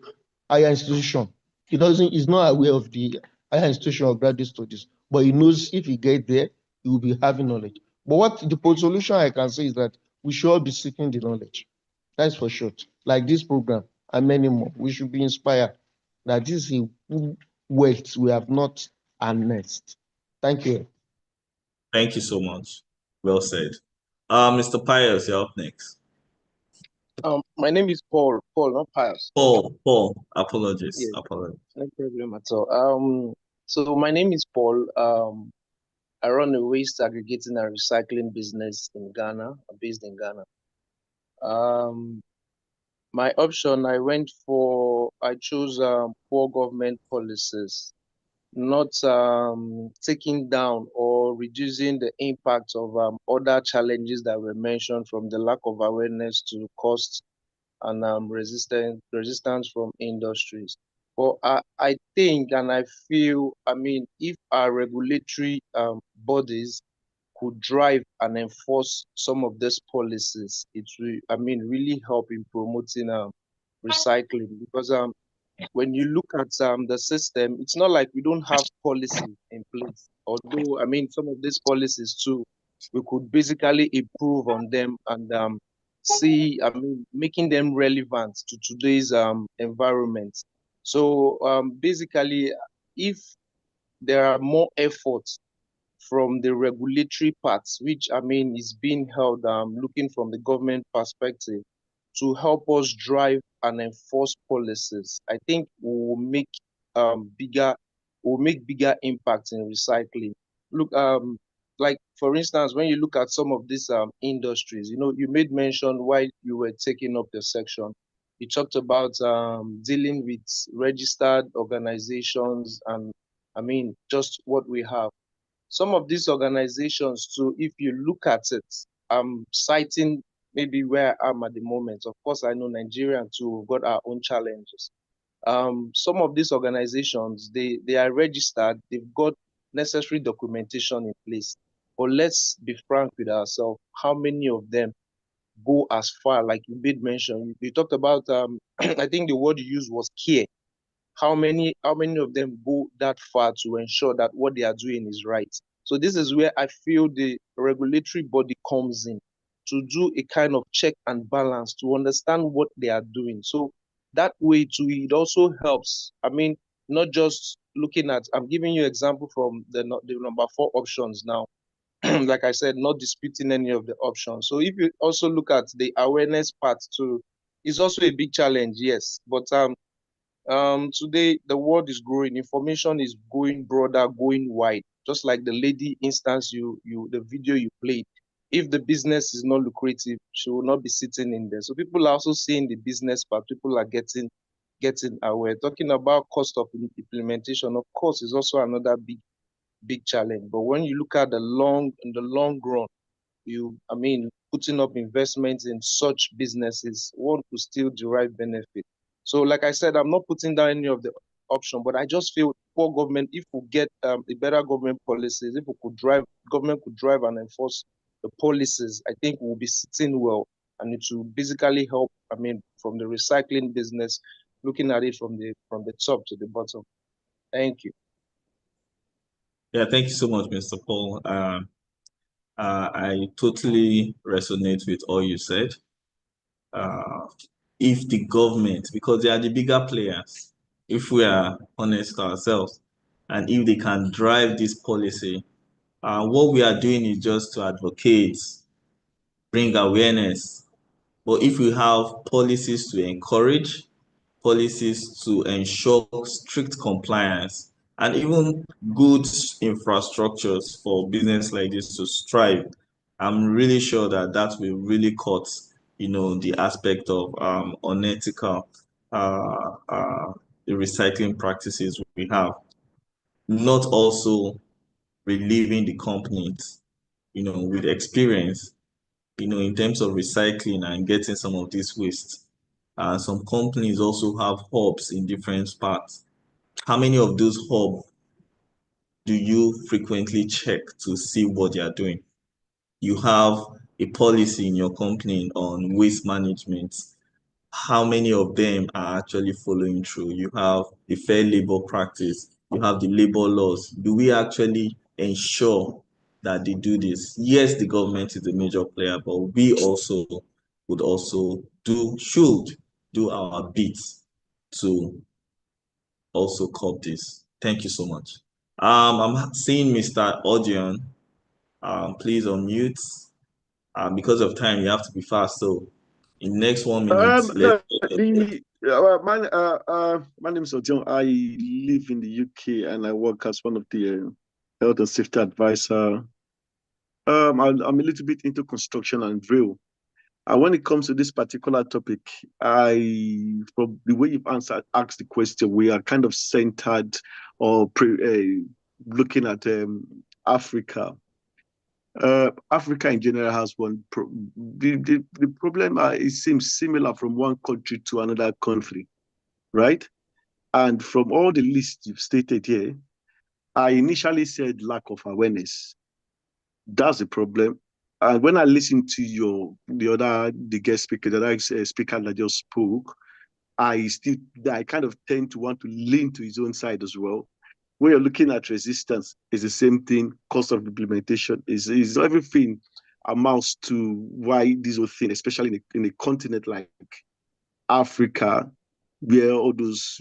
higher institution, he's not aware of the higher institution or graduate studies, but he knows if he gets there, he will be having knowledge. But what the solution I can say is that we should all be seeking the knowledge. That's for sure. Like this program and many more. We should be inspired that this is a wealth we have not harnessed. Thank you. Thank you so much. Well said. Mr. Pius, you're up next. My name is Paul, not Pius. Paul. Apologies. Yes. Apologies. No problem at all. So my name is Paul. I run a waste aggregating and recycling business in Ghana, based in Ghana. My option, I chose poor government policies, not taking down or reducing the impact of other challenges that were mentioned, from the lack of awareness to cost and resistance from industries. But I think and I feel, if our regulatory bodies could drive and enforce some of these policies, it will, really help in promoting recycling. Because when you look at the system, it's not like we don't have policy in place. Although, some of these policies too, we could basically improve on them and making them relevant to today's environment. So basically, if there are more efforts from the regulatory parts, which is being held, looking from the government perspective, to help us drive and enforce policies, I think will make bigger impact in recycling. Look, like for instance, when you look at some of these industries, you made mention while you were taking up the section, you talked about dealing with registered organizations and just what we have. Some of these organizations too, if you look at it, I'm citing maybe where I am at the moment. Of course, I know Nigeria too, we've got our own challenges. Some of these organizations, they are registered, they've got necessary documentation in place. But let's be frank with ourselves, how many of them go as far, like you did mention? You talked about, I think the word you used was care. How many of them go that far to ensure that what they are doing is right? So this is where I feel the regulatory body comes in, to do a kind of check and balance, to understand what they are doing. So that way too, it also helps. Not just looking at, I'm giving you example from the number 4 options now. Like I said, not disputing any of the options. So if you also look at the awareness part too, it's also a big challenge, yes. But today the world is growing, information is going broader, going wide. Just like the lady instance the video you played. If the business is not lucrative, she will not be sitting in there. So people are also seeing the business part. People are getting aware. Talking about cost of implementation, of course, is also another big challenge. But when you look at in the long run, putting up investments in such businesses, one could still derive benefit. So like I said, I'm not putting down any of the option, but I just feel poor government, if we get a better government policies, if government could drive and enforce the policies, I think we'll be sitting well, and it will basically help, I mean, from the recycling business, looking at it from the top to the bottom. Thank you. Yeah, thank you so much, Mr. Paul. I totally resonate with all you said. If the government, because they are the bigger players, if we are honest ourselves, and if they can drive this policy, what we are doing is just to advocate, bring awareness. But if we have policies to encourage, policies to ensure strict compliance, and even good infrastructures for business like this to strive, I'm really sure that that will really cut, the aspect of unethical the recycling practices we have. Not also relieving the companies, with experience, in terms of recycling and getting some of this waste. Some companies also have hubs in different parts. How many of those hubs do you frequently check to see what they are doing? You have a policy in your company on waste management. How many of them are actually following through? You have the fair labor practice, you have the labor laws. Do we actually ensure that they do this? Yes, the government is a major player, but we also should do our bit to also curb this. Thank you so much. I'm seeing Mr. Odion. Please unmute. Because of time, you have to be fast. So in next 1 minute, my name is Odion. I live in the UK and I work as one of the health and safety advisor. I'm a little bit into construction and drill. And when it comes to this particular topic, from the way you've asked the question, we are kind of centered or looking at Africa. Africa in general has the problem. It seems similar from one country to another country, right? And from all the lists you've stated here, I initially said lack of awareness. That's the problem. And when I listened to the guest speaker, the other speaker that just spoke, I kind of tend to want to lean to his own side as well. When you're looking at resistance, it's the same thing. Cost of implementation is everything amounts to why this whole thing, especially in a continent like Africa, where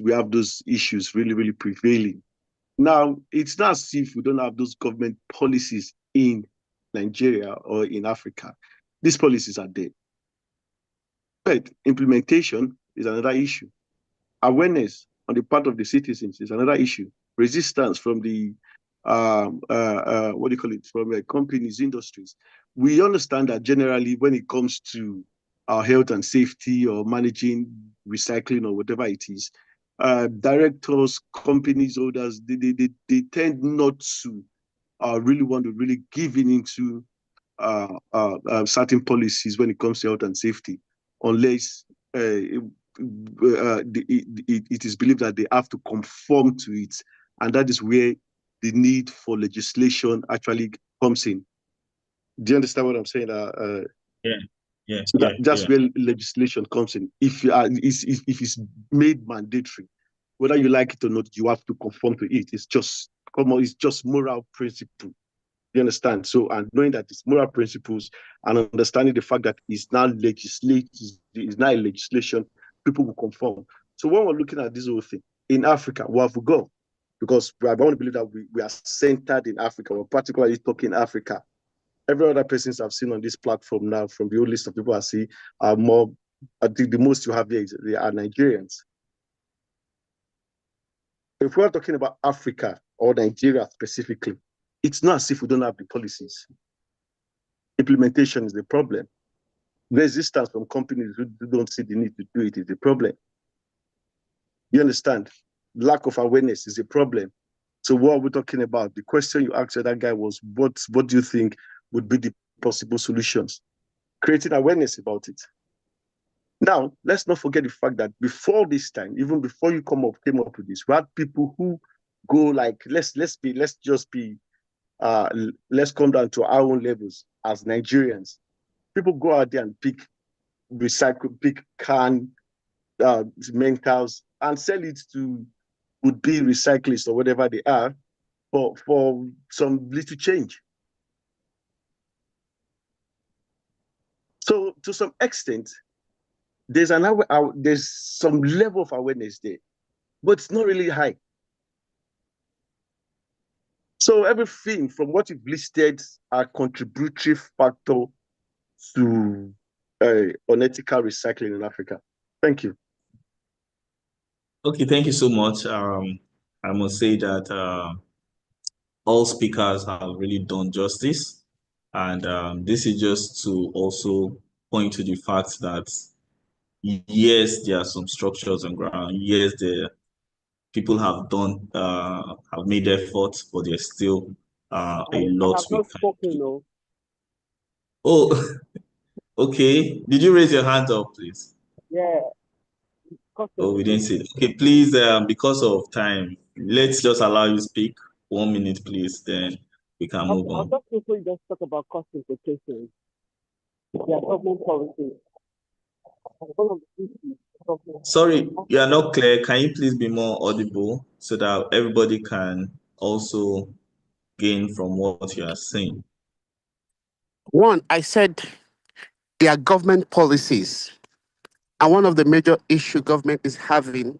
we have those issues really, really prevailing. Now, it's not as if we don't have those government policies in Nigeria or in Africa. These policies are there. But implementation is another issue. Awareness on the part of the citizens is another issue. Resistance from the from companies, industries. We understand that generally when it comes to our health and safety or managing recycling or whatever it is, directors, companies, owners, they tend not to really want to really give in into certain policies when it comes to health and safety, unless it is believed that they have to conform to it. And that is where the need for legislation actually comes in. Do you understand what I'm saying? That's where legislation comes in. If it's made mandatory, whether you like it or not, you have to conform to it. It's just moral principle. You understand? So, and knowing that it's moral principles and understanding the fact that it's now legislation, people will conform. So when we're looking at this whole thing, in Africa, where have we got? Because I want to believe that we are centered in Africa. We're particularly talking Africa. Every other persons I've seen on this platform now, from the old list of people I see, are more, I think the most you have there they are Nigerians. If we're talking about Africa or Nigeria specifically, it's not as if we don't have the policies. Implementation is the problem. Resistance from companies who don't see the need to do it is the problem. You understand? Lack of awareness is a problem. So what are we talking about? The question you asked that guy was, what do you think would be the possible solutions? Creating awareness about it. Now, let's not forget the fact that before this time, even before you came up with this, we had people who go like, let's come down to our own levels. as Nigerians. People go out there and pick can mentals and sell it to would-be recyclists or whatever they are for some little change. So to some extent, there's some level of awareness there, but it's not really high. So everything from what you've listed are contributory factor to unethical recycling in Africa. Thank you. Okay, thank you so much. I must say that all speakers have really done justice. And this is just to also point to the fact that yes, there are some structures on ground. Yes, people have made efforts, but there's still a lot we can do. Oh, okay. Did you raise your hand up, please? Yeah. Oh, we didn't see it. Okay, please, because of time, let's just allow you speak. 1 minute, please, then we can move on. I'll just quickly just talk about cost implications. Yeah, government policy. Sorry, you are not clear. Can you please be more audible so that everybody can also gain from what you are saying? One, I said there are government policies. And one of the major issues government is having,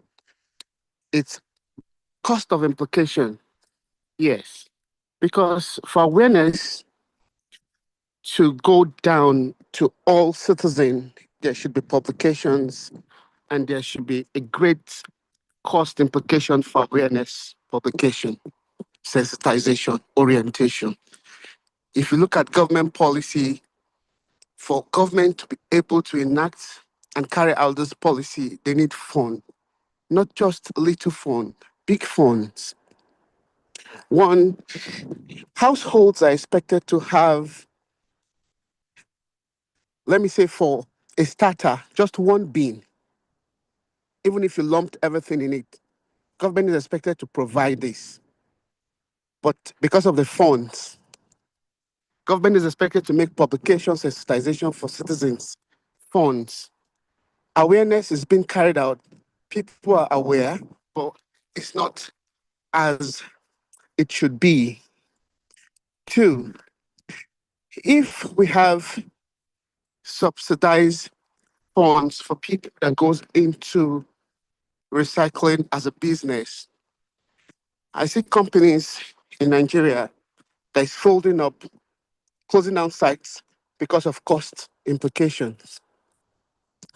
it's cost of implication. Yes. Because for awareness to go down to all citizens, there should be publications and there should be a great cost implication for awareness, publication, sensitization, orientation. If you look at government policy, for government to be able to enact and carry out this policy, they need funds, not just little funds, big funds. One, households are expected to have, let me say for a starter, just one bin. Even if you lumped everything in it, government is expected to provide this. But because of the funds, government is expected to make publications, sensitization for citizens, funds. Awareness is being carried out. People are aware, but it's not as it should be. Two, if we have subsidized funds for people that goes into recycling as a business, I see companies in Nigeria that is folding up, closing down sites because of cost implications.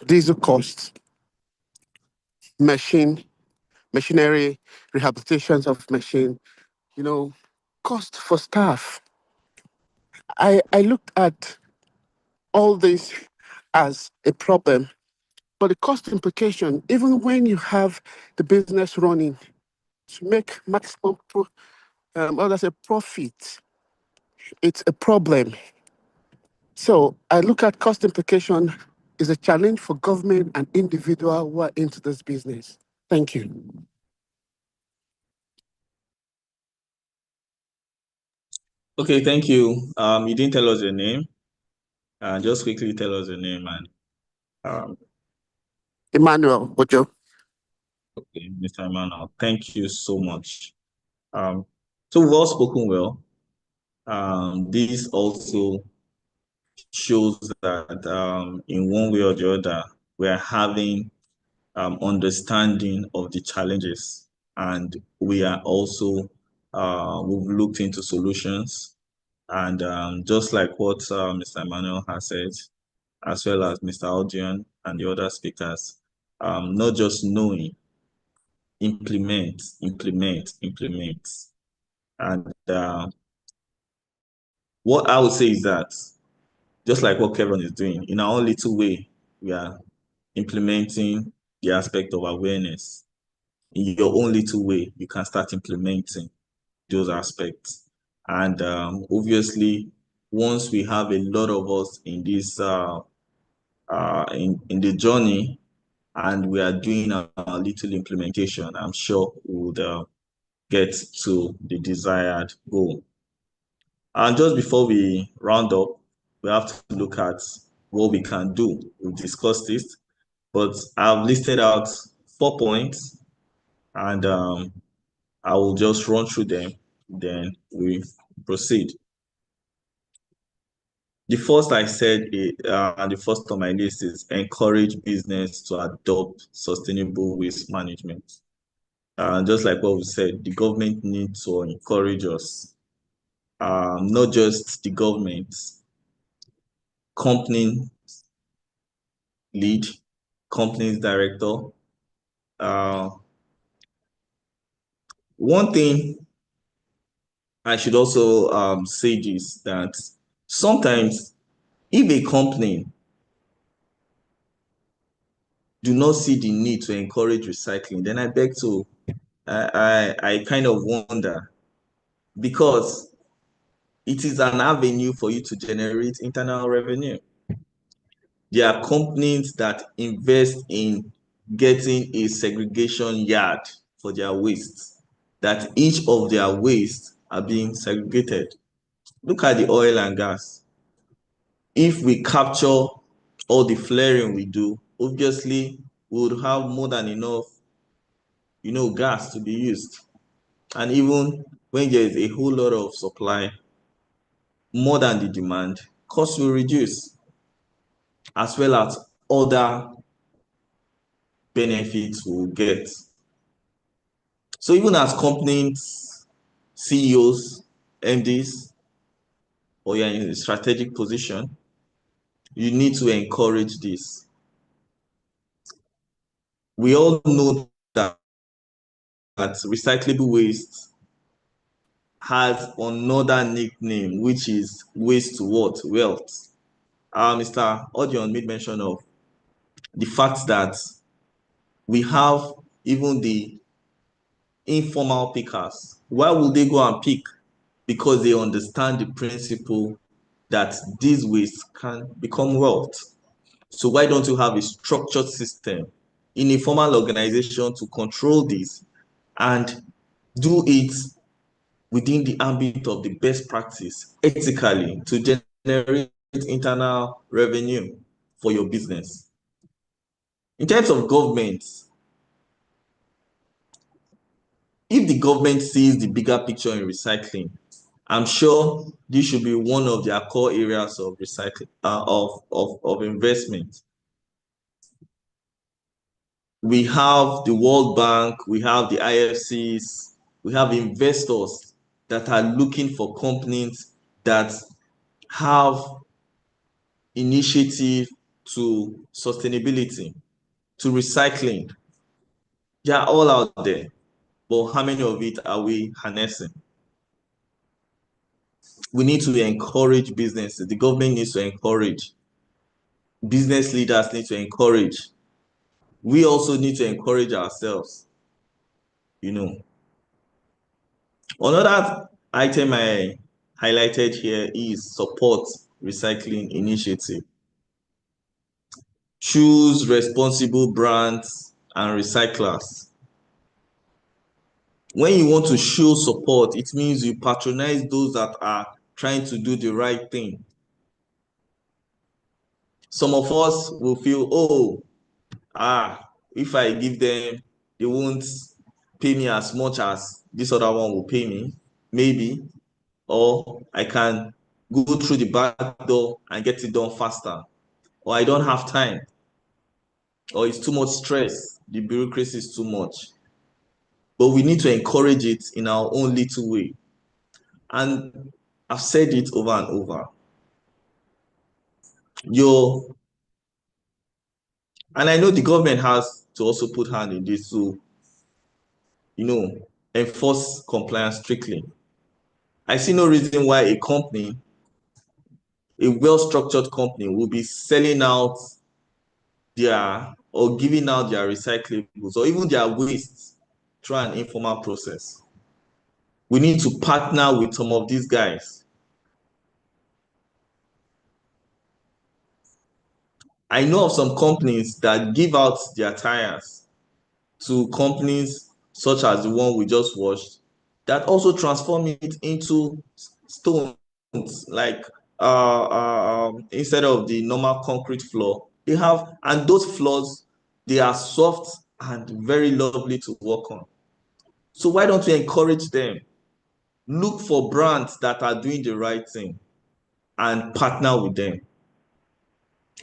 Diesel costs, machinery, rehabilitations of machine, cost for staff. I looked at all this as a problem, but the cost implication, even when you have the business running to make maximum profit, it's a problem. So I look at cost implication is a challenge for government and individual who are into this business. Thank you. Okay, thank you. You didn't tell us your name. Just quickly tell us your name and Emmanuel Ojo. Okay, Mr. Emmanuel, thank you so much. So we've all spoken well. This also shows that in one way or the other, we are having understanding of the challenges, and we are also we've looked into solutions. And just like what Mr. Emmanuel has said, as well as Mr. Audion and the other speakers, not just knowing, implement. And what I would say is that, just like what Kevin is doing, in our own little way, we are implementing the aspect of awareness. In your own little way, you can start implementing those aspects. And obviously, once we have a lot of us in this in the journey, and we are doing a little implementation, I'm sure we would get to the desired goal. And just before we round up, we have to look at what we can do. We've discussed this, but I've listed out 4 points, and I will just run through them, then we proceed. The first I said, and the first on my list is encourage business to adopt sustainable waste management. Just like what we said, the government needs to encourage us, not just the government, company lead, company's director. One thing I should also say this, that sometimes if a company do not see the need to encourage recycling, then I kind of wonder, because it is an avenue for you to generate internal revenue. There are companies that invest in getting a segregation yard for their waste, that each of their waste are being segregated. Look at the oil and gas. If we capture all the flaring we do, obviously we would have more than enough, gas to be used. And even when there is a whole lot of supply, more than the demand, costs will reduce, as well as other benefits we'll get. So even as companies, CEOs, MDs, or you're in a strategic position, you need to encourage this. We all know that recyclable waste has another nickname, which is waste to what? Wealth. Mr. Odion made mention of the fact that we have even the informal pickers. Why would they go and pick? Because they understand the principle that these wastes can become wealth. So why don't you have a structured system in a formal organization to control this and do it within the ambit of the best practice, ethically, to generate internal revenue for your business? In terms of government, if the government sees the bigger picture in recycling, I'm sure this should be one of their core areas of recycling, of investment. We have the World Bank, we have the IFCs, we have investors that are looking for companies that have initiative to sustainability, to recycling. They are all out there, but how many of it are we harnessing? We need to encourage businesses. The government needs to encourage. Business leaders need to encourage. We also need to encourage ourselves. Another item I highlighted here is support recycling initiative. Choose responsible brands and recyclers. When you want to show support, it means you patronize those that are trying to do the right thing. Some of us will feel, if I give them, they won't pay me as much as this other one will pay me, maybe, or I can go through the back door and get it done faster, or I don't have time, or it's too much stress, the bureaucracy is too much. But we need to encourage it in our own little way. And I've said it over and over. And I know the government has to also put hand in this to, enforce compliance strictly. I see no reason why a company, a well-structured company, will be selling out or giving out their recyclables or even their waste through an informal process. We need to partner with some of these guys. I know of some companies that give out their tires to companies such as the one we just watched that also transform it into stones, like instead of the normal concrete floor, they have, and those floors, they are soft and very lovely to work on. So why don't we encourage them? Look for brands that are doing the right thing and partner with them,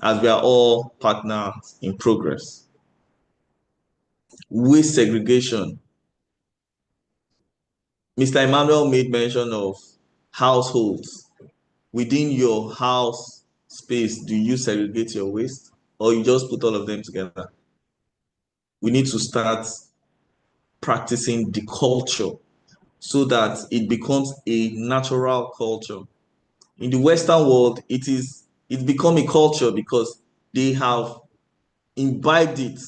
as we are all partners in progress. Waste segregation. Mr. Emmanuel made mention of households. Within your house space, do you segregate your waste or you just put all of them together? We need to start practicing the culture so that it becomes a natural culture. In the Western world, it's become a culture because they have imbibed it.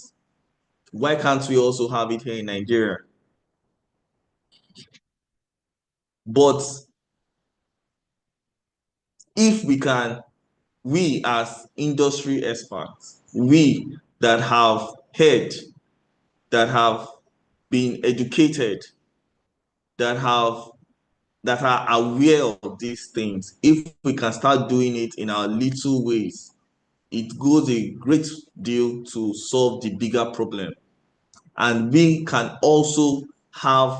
Why can't we also have it here in Nigeria? But if we can, we as industry experts, we that have heard, that have been educated, that are aware of these things, if we can start doing it in our little ways, it goes a great deal to solve the bigger problem. And we can also have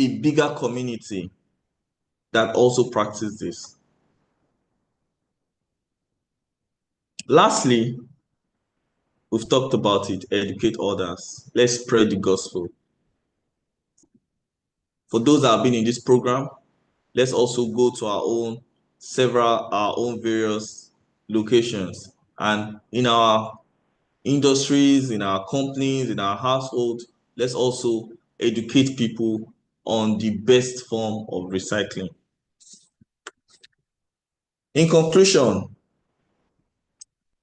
a bigger community that also practice this. Lastly, we've talked about it, educate others. Let's spread the gospel. For those that have been in this program, let's also go to our own various locations. And in our industries, in our companies, in our household, let's also educate people on the best form of recycling. In conclusion,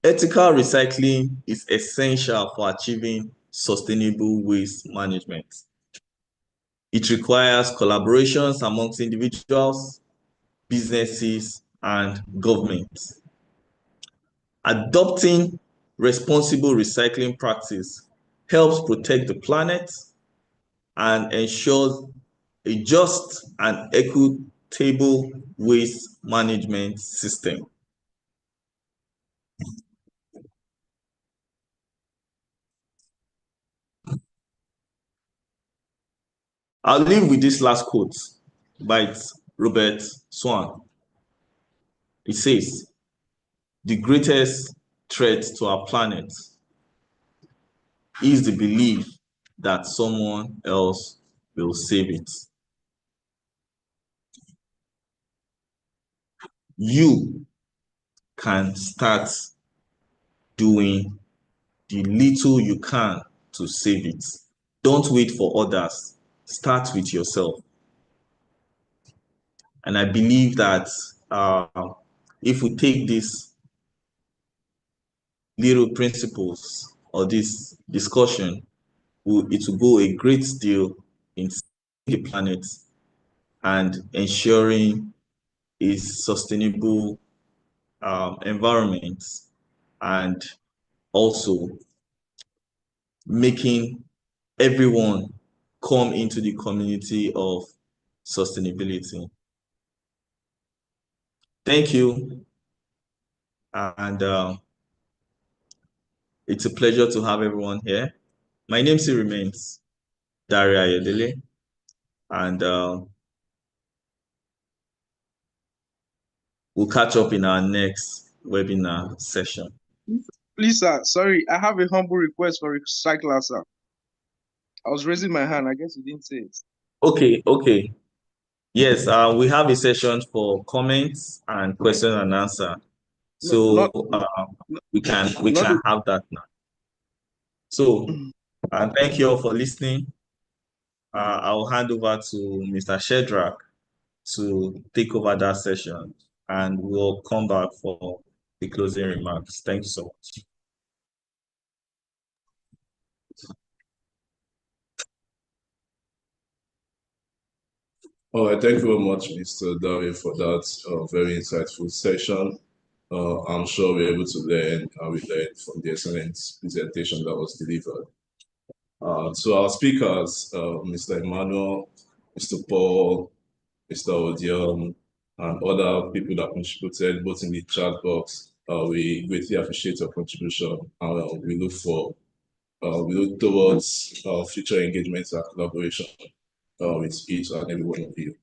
ethical recycling is essential for achieving sustainable waste management. It requires collaborations amongst individuals, businesses, and governments. Adopting responsible recycling practice helps protect the planet and ensures a just and equitable waste management system. I'll leave with this last quote by Robert Swan. It says, "The greatest threat to our planet is the belief that someone else will save it." You can start doing the little you can to save it. Don't wait for others. Start with yourself. And I believe that if we take these little principles or this discussion, it will go a great deal in saving the planet and ensuring a sustainable environment, and also making everyone come into the community of sustainability. Thank you. And it's a pleasure to have everyone here. My name still remains Daria Ayodele, and we'll catch up in our next webinar session. Please, sir, sorry, I have a humble request for recycler, sir. I was raising my hand. I guess you didn't say it. Okay. Yes, we have a session for comments and question and answer. So we can have that now. So thank you all for listening. I'll hand over to Mr. Shedrack to take over that session, and we'll come back for the closing remarks. Thank you so much. All right, thank you very much, Mr. Dawie, for that very insightful session. I'm sure we're able to learn, and we learned from the excellent presentation that was delivered. So our speakers, Mr. Emmanuel, Mr. Paul, Mr. Odion, and other people that contributed both in the chat box, we greatly appreciate your contribution, and we look towards future engagements and collaboration with each and every one of you.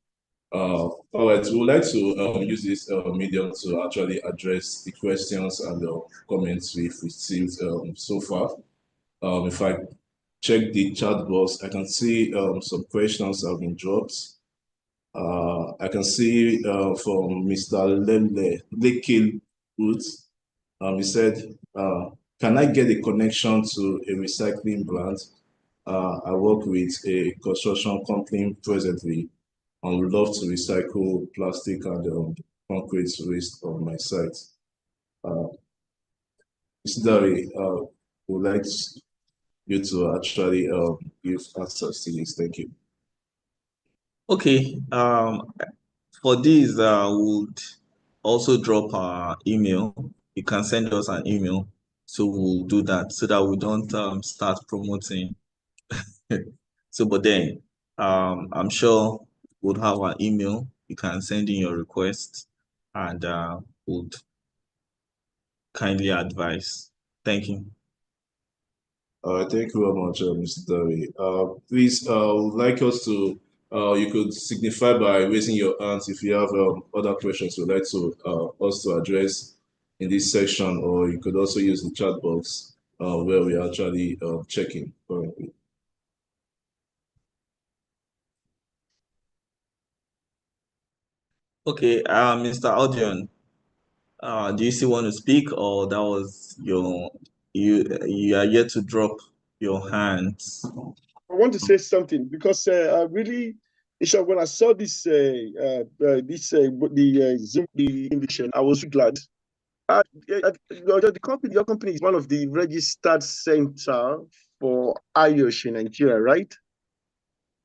All right, we would like to use this medium to actually address the questions and the comments we've received so far. If I check the chat box, I can see some questions have been dropped. I can see from Mr. Lekil Woods, he said, can I get a connection to a recycling plant? I work with a construction company presently and would love to recycle plastic and concrete waste on my site. Mr. Dari, would like you to actually give answers to this. Thank you. Okay. For this, would also drop our email. You can send us an email, so we'll do that so that we don't start promoting. So, but then I'm sure we'll have our email. You can send in your request, and would kindly advise. Thank you. Thank you very much, Mr. Dari. Please, would like us to, you could signify by raising your hands if you have other questions you'd like to us to address in this section, or you could also use the chat box where we are actually checking currently. Okay, Mr. Odion, do you still want to speak, or that was you are yet to drop your hands? I want to say something because I really, Isha, when I saw this Zoom the invitation, I was glad. Your company is one of the registered center for IOSH in Nigeria, right?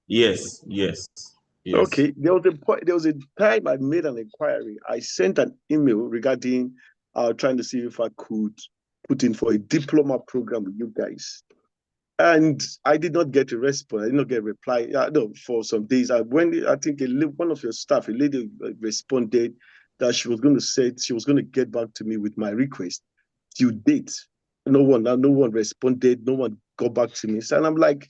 Yes, yes. Yes. Okay, there was a time I made an inquiry. I sent an email regarding trying to see if I could put in for a diploma program with you guys. And I did not get a response. I did not get a reply. No, for some days. I think one of your staff, a lady, responded that she was going to get back to me with my request. Due date. No one responded. No one got back to me. So, and I'm like,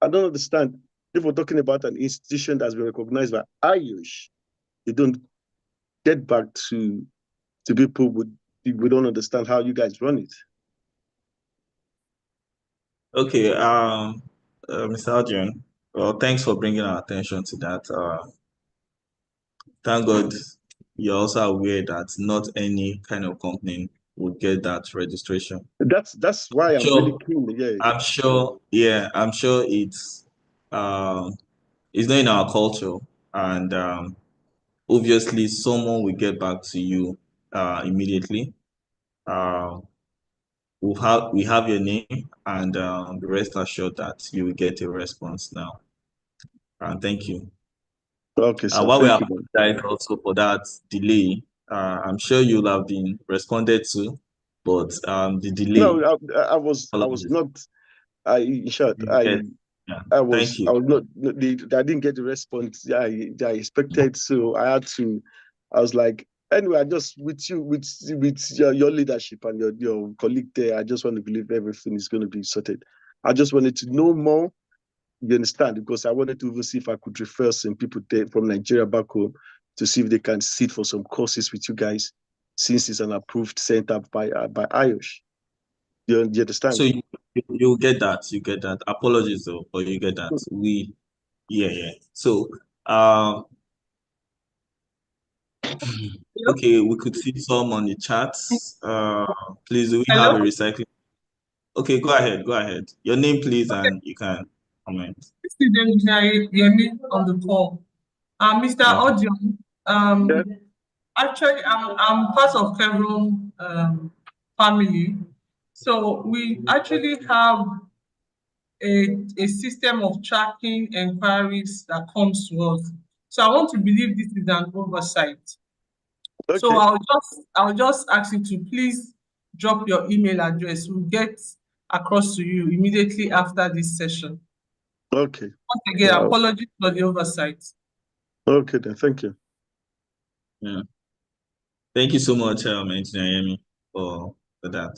I don't understand. If we're talking about an institution that's been recognized by IOSH, they don't get back to people we don't understand how you guys run it. Okay, Mr. Adrian, well, thanks for bringing our attention to that. Thank God you're also aware that not any kind of company would get that registration. That's why I'm really keen. Yeah. I'm sure it's not in our culture, and obviously someone will get back to you immediately. We have your name, and rest assured that you will get a response now. Thank you. Okay, so while we apologize also for that delay, I'm sure you'll have been responded to, but the delay. No, I was not. In short, I was not. I didn't get the response I expected, so I had to. I was like, anyway, I just with your leadership and your colleague there, I just want to believe everything is going to be sorted. I just wanted to know more. You understand? Because I wanted to even see if I could refer some people there from Nigeria back home to see if they can sit for some courses with you guys, since it's an approved center by IOSH. You understand? So you get that. You get that. Apologies though, but you get that. Yeah. So okay, we could see some on the chat. Please, do we have a recycling? Okay, go ahead. Your name, please, and you can comment. This is your name on the call. Mr. Odion, actually, I'm part of Chevron family. So we actually have a system of tracking inquiries that comes to us. So I want to believe this is an oversight. So Okay. I'll just ask you to please drop your email address. We'll get across to you immediately after this session. Okay. Once again, Wow. apologies for the oversight. Okay then. Thank you. Yeah. Thank you so much, Engineer Yemi, for that.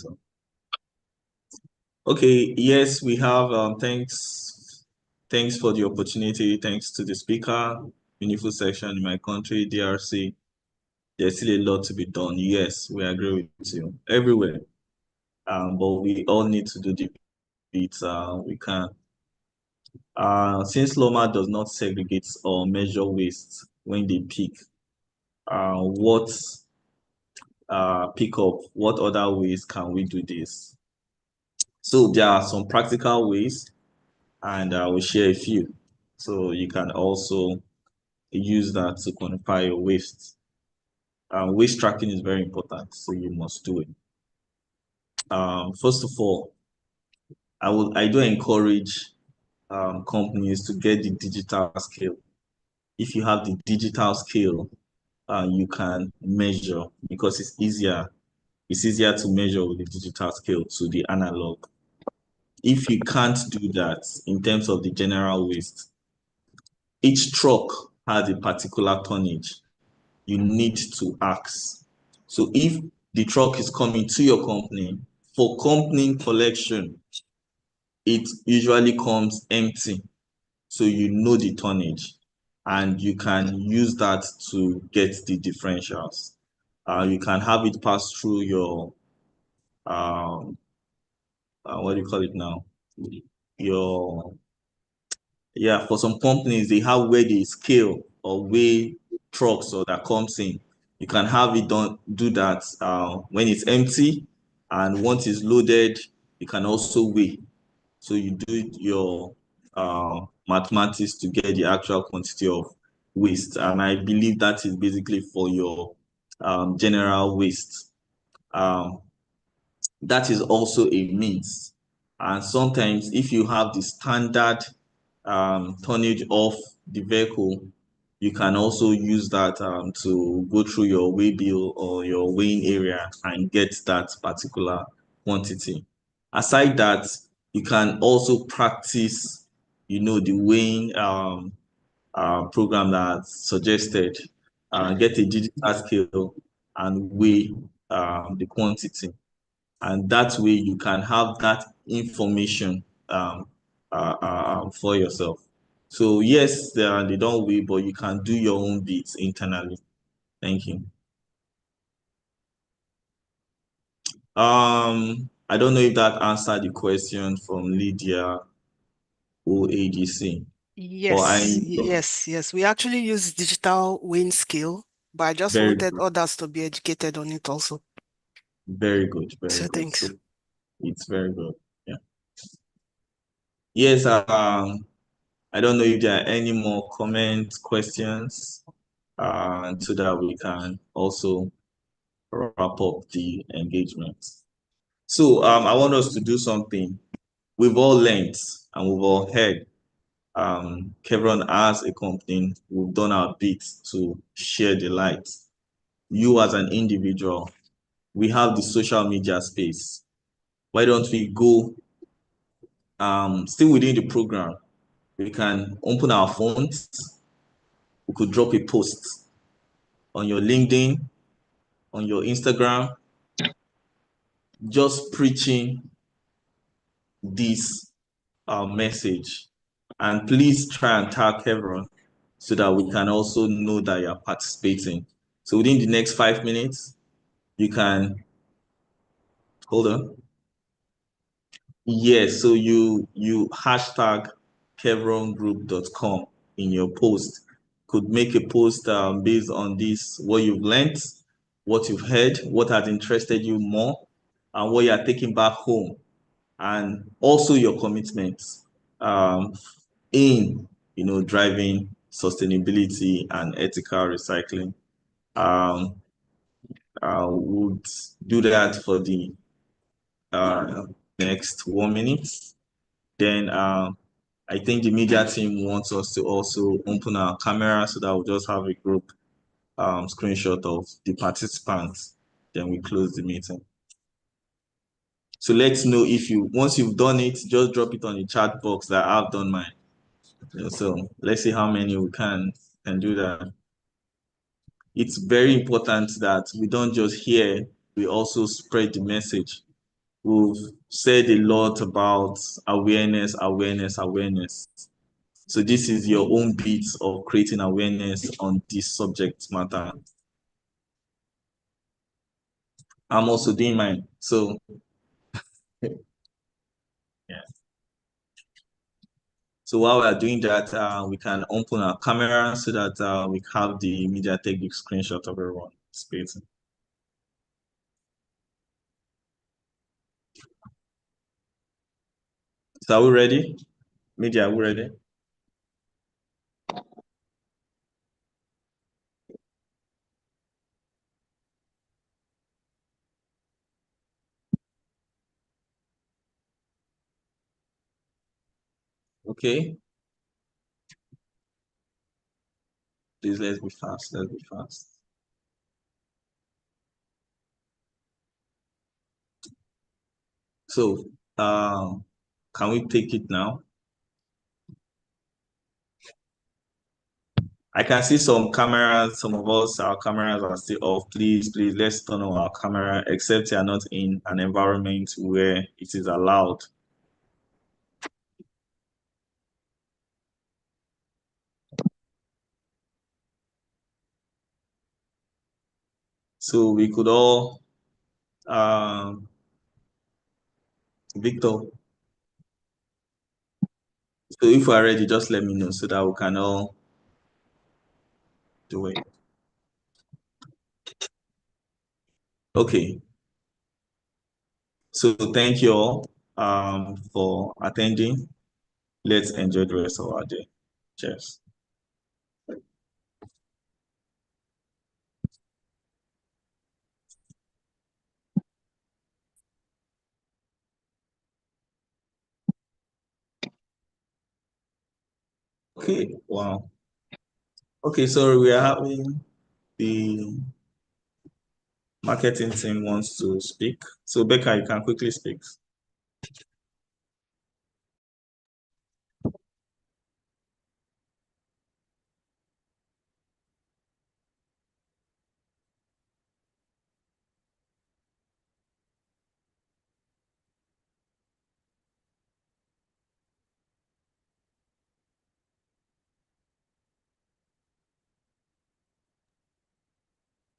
Okay, yes, we have thanks for the opportunity. Thanks to the speaker, meaningful section in my country, DRC. There's still a lot to be done. Yes, we agree with you everywhere. But we all need to do the bit we can. Since Loma does not segregate or measure waste when they pick, what pick up? What other ways can we do this? So there are some practical ways, and I will share a few. So you can also use that to quantify your waste. Waste tracking is very important, so you must do it. First of all, I do encourage companies to get the digital scale. If you have the digital scale, you can measure because it's easier. It's easier to measure with the digital scale to the analog. If you can't do that in terms of the general waste, each truck has a particular tonnage. You need to ask. So if the truck is coming to your company for company collection, it usually comes empty. So you know the tonnage and you can use that to get the differentials. You can have it pass through your, what do you call it now? Yeah, for some companies, they have where they scale or weigh trucks or that comes in. You can have it do that when it's empty, and once it's loaded, you can also weigh. So you do your mathematics to get the actual quantity of waste. And I believe that is basically for your general waste. That is also a means. And sometimes if you have the standard tonnage of the vehicle, you can also use that to go through your weigh bill or your weighing area and get that particular quantity. Aside that, you can also practice, the weighing program that's suggested. Get a digital scale and weigh the quantity. And that way you can have that information for yourself. So yes, they don't weigh, but you can do your own bits internally. Thank you. I don't know if that answered the question from Lydia OADC. Yes. We actually use digital weighing scale, but I just wanted others to be educated on it also. Very good. Very good. Thanks. So it's very good. Yeah. Yes. I don't know if there are any more comments, questions, so that we can also wrap up the engagement. So I want us to do something. We've all learned and we've all heard. Chevron as a company, we've done our bit to share the light. You as an individual, we have the social media space. Why don't we go still within the program? We can open our phones. We could drop a post on your LinkedIn, on your Instagram, just preaching this message. And please try and tag everyone so that we can also know that you're participating. So within the next 5 minutes, you can, hold on. Yes, so you hashtag chevrongroup.com in your post. Could make a post based on this, what you've learned, what you've heard, what has interested you more, and what you are taking back home, and also your commitments in driving sustainability and ethical recycling. I would do that for the next 1 minute. Then I think the media team wants us to also open our camera so that we'll just have a group screenshot of the participants, then we close the meeting. So let's know if once you've done it, just drop it on the chat box that I've done mine. So let's see how many we can do that. It's very important that we don't just hear, we also spread the message. We've said a lot about awareness. So this is your own bit of creating awareness on this subject matter. I'm also doing mine. So yeah. So while we are doing that, we can open our camera so that we have the MediaTek big screenshot of everyone participating. So are we ready? Media, are we ready? Okay. Please, let's be fast. So, can we take it now? I can see some cameras, some of us, our cameras are still off. Please, let's turn on our camera, except you are not in an environment where it is allowed. So we could all, Victor. So if we are ready, just let me know so that we can all do it. Okay. So thank you all for attending. Let's enjoy the rest of our day. Cheers. Okay, wow. Okay, so we are having the marketing team wants to speak. So Becca, you can quickly speak.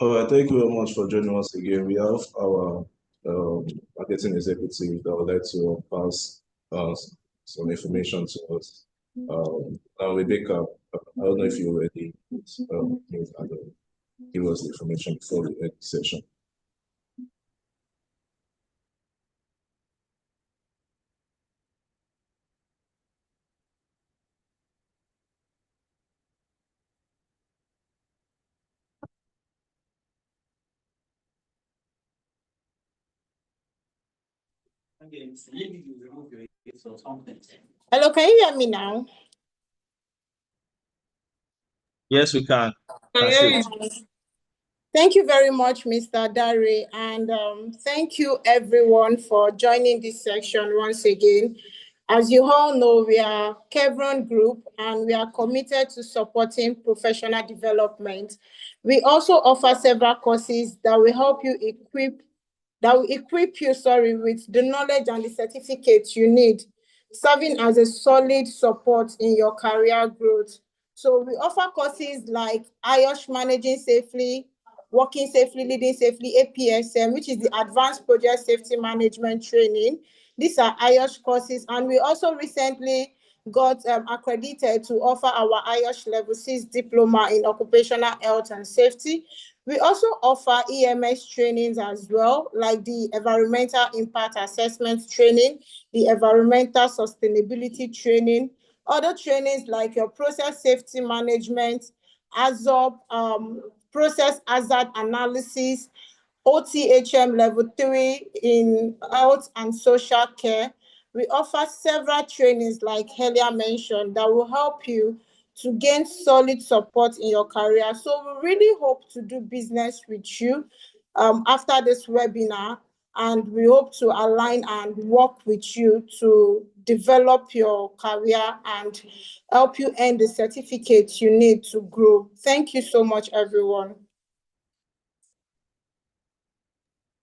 All right, thank you very much for joining us again. We have our marketing executive that would like to pass some information to us. Rebecca, I don't know if you're ready. Give us the information before we end the session. Hello, can you hear me now? Yes, we can. Thank you very much, Mr. Dare, and thank you everyone for joining this section once again. As you all know, we are Chevron Group and we are committed to supporting professional development. We also offer several courses that will help you equip you with the knowledge and the certificates you need, serving as a solid support in your career growth. So we offer courses like IOSH Managing Safely, Working Safely, Leading Safely, APSM, which is the Advanced Project Safety Management Training. These are IOSH courses, and we also recently got accredited to offer our IOSH Level 6 Diploma in Occupational Health and Safety. We also offer EMS trainings as well, like the Environmental Impact Assessment Training, the Environmental Sustainability Training, other trainings like your Process Safety Management, AZOP, Process Hazard Analysis, OTHM Level 3 in Health and Social Care. We offer several trainings like earlier mentioned that will help you to gain solid support in your career. So we really hope to do business with you after this webinar, and we hope to align and work with you to develop your career and help you earn the certificates you need to grow. Thank you so much, everyone.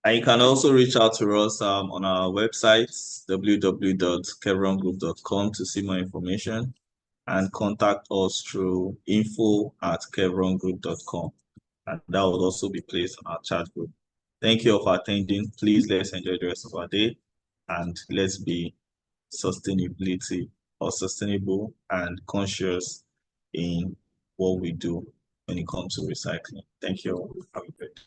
And you can also reach out to us on our website, www.kevrongroup.com, to see more information, and contact us through info@kevrongroup.com. And that will also be placed on our chat group. Thank you all for attending. Please, let's enjoy the rest of our day, and let's be sustainable and conscious in what we do when it comes to recycling. Thank you all. Have a great day.